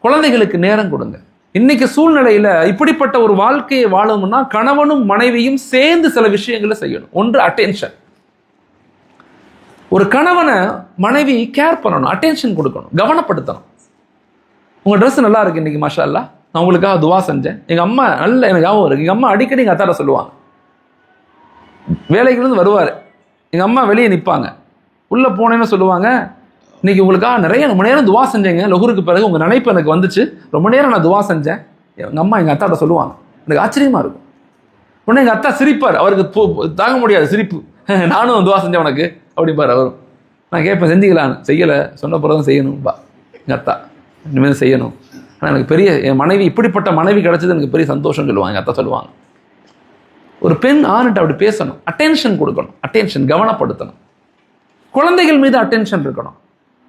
குழந்தைகளுக்கு நேரம் கொடுங்க. இன்னைக்கு சூழ்நிலையில இப்படிப்பட்ட ஒரு வாழ்க்கையை வாழணும்னா கணவனும் மனைவியும் சேர்ந்து சில விஷயங்களை செய்யணும். ஒன்று அட்டென்ஷன். ஒரு கணவனை மனைவி கேர் பண்ணணும், அட்டென்ஷன் கொடுக்கணும், கவனப்படுத்தணும். உங்க ட்ரெஸ் நல்லா இருக்கு இன்னைக்கு மாஷா அல்லாஹ், நான் உங்களுக்காக துவா செஞ்சேன். எங்க அம்மா நல்ல எனக்கு ஞாபகம் இருக்கு, எங்க அம்மா அடிக்கடி எங்க அத்தாட சொல்லுவாங்க. வேலைக்கு வருவாரு, எங்க அம்மா வெளியே நிற்பாங்க, உள்ள போனேன்னு சொல்லுவாங்க, இன்னைக்கு உங்களுக்காக ரொம்ப நேரம் துவா செஞ்சேங்க, லொஹருக்கு பிறகு உங்க நினைப்பு எனக்கு வந்துச்சு, ரொம்ப நேரம் நான் துவா செஞ்சேன். எங்க அம்மா எங்க அத்தாட்ட சொல்லுவாங்க, எனக்கு ஆச்சரியமா இருக்கும். உடனே எங்க அத்தா சிரிப்பார், அவருக்கு தாங்க முடியாது சிரிப்பு, நானும் துவா செஞ்சேன் உனக்கு அப்படிப்பார் அவரும். நான் கேட்பேன் செஞ்சீங்களான்னு, செய்யலை, சொன்ன பிறகு செய்யணும்பா எங்க அத்தா, இனிமேல் செய்யணும். ஆனால் எனக்கு பெரிய, என் மனைவி இப்படிப்பட்ட மனைவி கிடைச்சது எனக்கு பெரிய சந்தோஷம் சொல்லுவாங்க எங்க அத்தா சொல்லுவாங்க. ஒரு பெண் ஆணுட்டு அப்படி பேசணும், அட்டென்ஷன் கொடுக்கணும், அட்டென்ஷன் கவனப்படுத்தணும். குழந்தைகள் மீது அட்டென்ஷன் இருக்கணும்.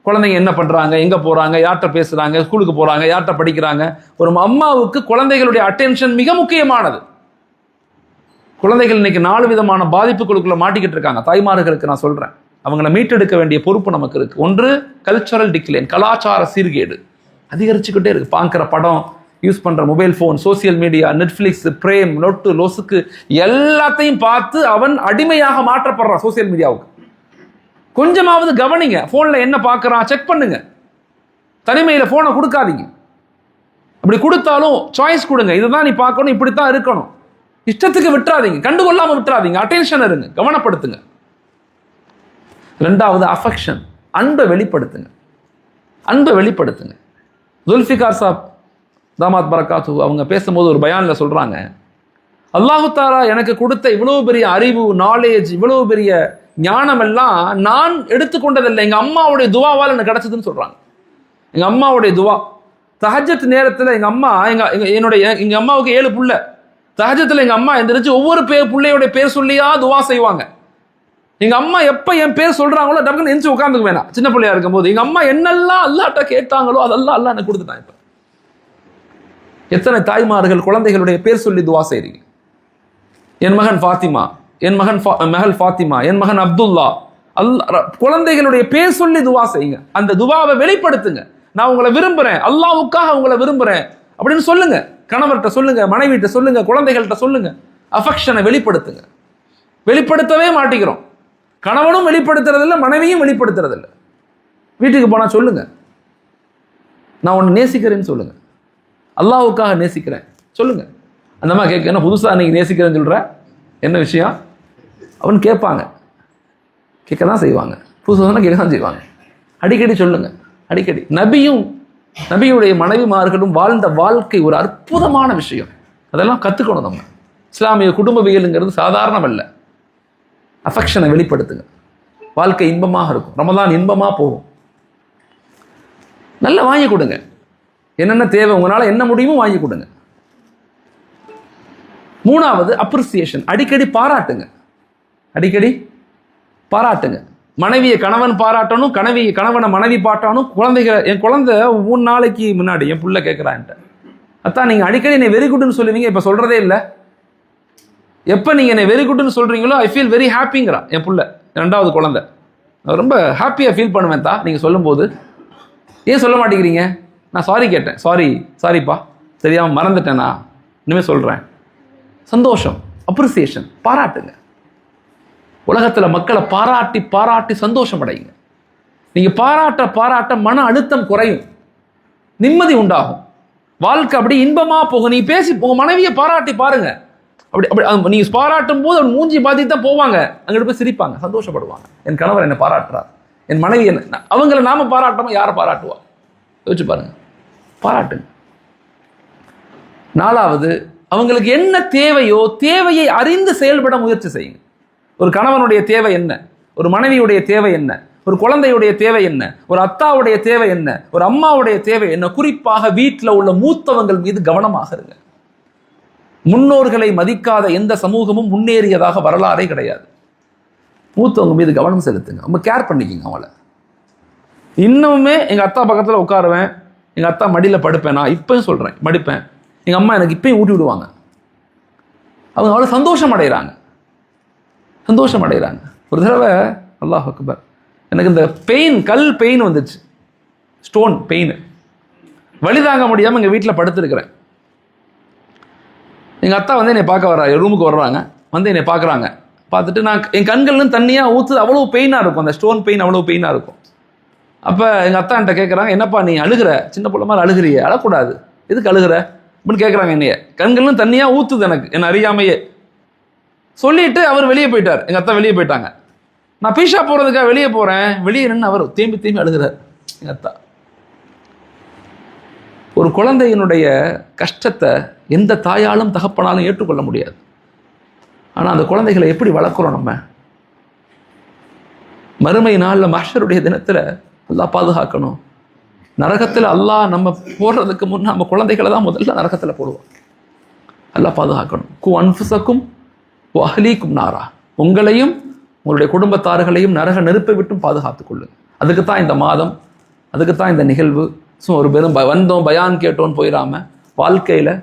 குழந்தைங்க என்ன பண்றாங்க, எங்க போறாங்க, யார்கிட்ட பேசுறாங்க, ஸ்கூலுக்கு போறாங்க, யார்கிட்ட படிக்கிறாங்க. ஒரு அம்மாவுக்கு குழந்தைகளுடைய அட்டென்ஷன் மிக முக்கியமானது. குழந்தைகள் இன்னைக்கு 4 விதமான பாதிப்புகளுக்குள்ள மாட்டிக்கிட்டு இருக்காங்க. தாய்மார்களுக்கு நான் சொல்றேன், அவங்கள மீட்டெடுக்க வேண்டிய பொறுப்பு நமக்கு இருக்கு. ஒன்று கல்ச்சரல் டிக்ளைன், கலாச்சார சீர்கேடு அதிகரிச்சுக்கிட்டே இருக்கு. பார்க்குற படம், யூஸ் பண்ற mobile phone, social media, Netflix, Prime, லொட்டு லொசுக்கு எல்லாத்தையும் பார்த்து அவன் அடிமையாக மாற்றப்படுறான் சோசியல் மீடியாவுக்கு. கொஞ்சமாவது கவனிங்க, போன்ல என்ன பார்க்கறான் செக் பண்ணுங்க. தனிமையில போனை கொடுக்காதீங்க. அப்படி கொடுத்தாலும் சாய்ஸ் கொடுங்க, இதுதான் நீ பார்க்கணும், இப்படித்தான் இருக்கணும். இஷ்டத்துக்கு விட்டுறாதீங்க, கண்டுகொள்ளாம விட்டுறாதீங்க, அட்டென்ஷன் இருங்க, கவனப்படுத்துங்க. 2வது அஃபெக்ஷன், அன்பை வெளிப்படுத்துங்க, அன்பை வெளிப்படுத்துங்க. ஜுல்ஃபிகார் சாப் தாமாத் பரக்காத்து அவங்க பேசும்போது ஒரு பயான்ல சொல்றாங்க, அல்லாஹு தாலா எனக்கு கொடுத்த இவ்வளவு பெரிய அறிவு, நாலேஜ், இவ்வளவு பெரிய ஞானம் எல்லாம் நான் எடுத்துக்கொண்டதில்லை, எங்க அம்மாவுடைய துவாவால் எனக்கு கிடைச்சதுன்னு சொல்றாங்க. எங்க அம்மாவுடைய துவா. தஹஜ்ஜத் நேரத்துல எங்க அம்மா, எங்க அம்மாவுக்கு 7 புள்ள. தஹஜ்ஜத்துல எங்க அம்மா எந்திரிச்சு ஒவ்வொரு புள்ளையோட பேர் சொல்லியா துவா செய்வாங்க. எங்க அம்மா எப்ப என் பேர் சொல்றாங்களோ டக்குன்னு எந்திரிச்சு உட்காந்துக்க வேணாம். சின்ன பிள்ளையா இருக்கும் போது எங்க அம்மா என்னெல்லாம் அல்லாஹ்ட்ட கேட்டாங்களோ அதெல்லாம் அல்லாஹ் எனக்கு கொடுத்துட்டான். இப்ப எத்தனை தாய்மார்கள் குழந்தைகளுடைய பேர் சொல்லி துவா செய்றீங்க? என் மகன் ஃபாத்திமா, என் மகள் ஃபாத்திமா, என் மகன் அப்துல்லா. குழந்தைகளுடைய பேர் சொல்லி துவா செய்யுங்க. அந்த துவாவை வெளிப்படுத்துங்க. நான் உங்களை விரும்புறேன், அல்லாஹ்வுக்காக உங்களை விரும்புறேன் அப்படின்னு சொல்லுங்க. கணவர்கிட்ட சொல்லுங்க, மனைவிட்ட சொல்லுங்க, குழந்தைகள்கிட்ட சொல்லுங்க. அஃபெக்ஷனை வெளிப்படுத்துங்க. வெளிப்படுத்தவே மாட்டேங்கிறோம். கணவனும் வெளிப்படுத்துறதில்லை, மனைவியும் வெளிப்படுத்துறதில்லை. வீட்டுக்கு போனா சொல்லுங்க, நான் உன்னை நேசிக்கிறேன்னு சொல்லுங்க, அல்லாஹ்வுக்காக நேசிக்கிறேன் சொல்லுங்க. அந்த மாதிரி கேட்க, என்ன புதுசா நீங்க நேசிக்கிறேன்னு சொல்ற, என்ன விஷயம் அவன் கேட்பாங்க. கேட்க தான் செய்வாங்க. புதுசாக கேட்க தான் செய்வாங்க. அடிக்கடி சொல்லுங்க, அடிக்கடி. நபியுடைய மனைவிமார்களும் வாழ்ந்த வாழ்க்கை ஒரு அற்புதமான விஷயம். அதெல்லாம் கற்றுக்கணும் நம்ம. இஸ்லாமிய குடும்பவியலுங்கிறது சாதாரணம் அல்ல. அஃபெக்ஷனை வெளிப்படுத்துங்க. வாழ்க்கை இன்பமாக இருக்கும். ரமதான் இன்பமாக போகும். நல்லா வாங்கி கொடுங்க. என்னென்ன தேவை, உங்களால் என்ன முடியுமோ வாங்கி கொடுங்க. 3வது அப்ரிசியேஷன். அடிக்கடி பாராட்டுங்க. அடிக்கடி பாராட்டுங்க. மனைவியை கணவன் பாராட்டணும், கணவனை மனைவி பாட்டானும். என் குழந்தை 3 நாளைக்கு முன்னாடி என் புள்ள கேட்குறான்ட்ட, அத்தான் நீங்கள் அடிக்கடி என்னை வெரி குட்னு சொல்லுவீங்க, இப்போ சொல்கிறதே இல்லை. எப்போ நீங்கள் என்னை வெரி குட்னு சொல்கிறீங்களோ ஐ ஃபீல் வெரி ஹாப்பிங்கிறான் என் புள்ள, 2வது குழந்தை. நான் ரொம்ப ஹாப்பியாக ஃபீல் பண்ணுவேன் தான் நீங்கள் சொல்லும்போது. ஏன் சொல்ல மாட்டேங்கிறீங்க? நான் சாரி கேட்டேன். சாரிப்பா, தெரியாமல் மறந்துட்டேனா, இனிமேல் சொல்கிறேன். சந்தோஷம், அப்ரிசியேஷன், பாராட்டுங்க. உலகத்தில் மக்களை பாராட்டி சந்தோஷம் அடையுங்க. நீங்கள் பாராட்ட மன அழுத்தம் குறையும், நிம்மதி உண்டாகும், வாழ்க்கை அப்படி இன்பமாக போகும். நீ பேசி உங்கள் மனைவியை பாராட்டி பாருங்க. அப்படி நீங்கள் பாராட்டும் போது அவன் மூஞ்சி பாதி தான் போவாங்க, அங்கிட்டு போய் சிரிப்பாங்க, சந்தோஷப்படுவாங்க. என் கணவர் என்னை பாராட்டுறார், என் மனைவி என்ன. அவங்கள நாம பாராட்டாம யாரை பாராட்டுவா? யோசிச்சு பாருங்க. பாராட்டுங்க. 4வது, அவங்களுக்கு என்ன தேவையோ தேவையை அறிந்து செயல்பட முயற்சி செய்யுங்க. ஒரு கணவனுடைய தேவை என்ன, ஒரு மனைவியுடைய தேவை என்ன, ஒரு குழந்தையுடைய தேவை என்ன, ஒரு அத்தாவுடைய தேவை என்ன, ஒரு அம்மாவுடைய தேவை என்ன. குறிப்பாக வீட்டில் உள்ள மூத்தவங்கள் மீது கவனமாக இருங்க. முன்னோர்களை மதிக்காத எந்த சமூகமும் முன்னேறியதாக வரலாறே கிடையாது. மூத்தவங்க மீது கவனம் செலுத்துங்க, ரொம்ப கேர் பண்ணிக்கிங்க அவங்கள. இன்னுமே எங்கள் அத்தா பக்கத்தில் உட்காருவேன், எங்கள் அத்தா மடியில் படுப்பேன். நான் இப்பயும் சொல்கிறேன், மடிப்பேன். எங்கள் அம்மா எனக்கு இப்பயும் ஊட்டி விடுவாங்க. அவங்க அவ்வளோ சந்தோஷம் அடைகிறாங்க. ஒரு தடவை அல்லாஹ் அக்பர், எனக்கு இந்த கல் பெயின் வந்துச்சு, ஸ்டோன் பெயின். வலி தாங்க முடியாமல் எங்கள் வீட்டில் படுத்துருக்கிறேன். எங்கள் அத்தா வந்து என்னை பார்க்க வர்றாங்க, ரூமுக்கு வர்றாங்க, வந்து என்னை பார்க்குறாங்க. பார்த்துட்டு நான் என் கண்கள்னு தண்ணியாக ஊற்று, அவ்வளோ பெயினாக இருக்கும், அந்த ஸ்டோன் பெயின் அவ்வளோ பெயினாக இருக்கும். அப்போ எங்கள் அத்தா என்கிட்ட கேட்குறாங்க, என்னப்பா நீ அழுகிற, சின்ன பிள்ளை மாதிரி அழுகிறியே, அழக்கூடாது, எதுக்கு அழுகிற அப்படின்னு கேட்குறாங்க. என்னைய கண்கள்னு தண்ணியாக ஊற்றுது எனக்கு, என்னை அறியாமையே. சொல்லிட்டு அவர் வெளியே போயிட்டார், எங்கள் அத்தா வெளியே போயிட்டாங்க. நான் பீஷா போகிறதுக்காக வெளியே போகிறேன், வெளியே நின்று அவர் தேம்பி அழுகிறார் எங்கள் அத்தா. ஒரு குழந்தையினுடைய கஷ்டத்தை எந்த தாயாலும் தகப்பனாலும் ஏற்றுக்கொள்ள முடியாது. ஆனால் அந்த குழந்தைகளை எப்படி வளர்க்குறோம் நம்ம? மறுமை நாளில் மஹ்ஷருடைய தினத்தில் அல்லாஹ் பாதுகாக்கணும். நரகத்தில் அல்லாஹ் நம்ம போடுறதுக்கு முன்னே நம்ம குழந்தைகளை தான் முதல்ல நரகத்தில் போடுவோம். அல்லாஹ் பாதுகாக்கணும். கு அன்ஃபுஸக்கும் வ அஹ்லீக்கும் நாரா, உங்களையும் உங்களுடைய குடும்பத்தார்களையும் நரக நெருப்பை விட்டும் பாதுகாத்துக் கொள்ளுங்க. அதுக்கு தான் இந்த மாதம், அதுக்கு தான் இந்த நிகழ்வு. ஸோ ஒரு பெரும் வந்தோம் பயான் கேட்டோன்னு போயிடாம வாழ்க்கையில்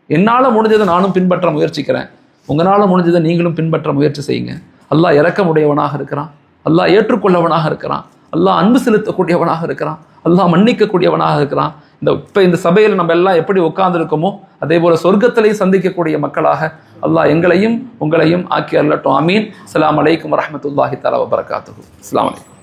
என்னால் முடிஞ்சதை நானும் பின்பற்ற முயற்சிக்கிறேன், உங்களால் முடிஞ்சதை நீங்களும் பின்பற்ற முயற்சி செய்யுங்க. அல்லாஹ் இரக்கமுடையவனாக இருக்கிறான், அல்லாஹ் ஏற்றுக்கொள்ளவனாக இருக்கிறான், அல்லாஹ் அன்பு செலுத்தக்கூடியவனாக இருக்கிறான், அல்லாஹ் மன்னிக்கக்கூடியவனாக இருக்கிறான். இந்த சபையில் நம்ம எல்லாம் எப்படி உட்கார்ந்துருக்கோமோ அதே போல சொர்க்கத்திலையும் சந்திக்கக்கூடிய மக்களாக அல்லாஹ் எங்களையும் உங்களையும் ஆக்கி அருளட்டும். ஆமீன். அஸ்ஸலாமு அலைக்கும் வரஹ்மத்துல்லாஹி தஆலா வபரகாத்துஹு. அஸ்ஸலாமு அலைக்கும்.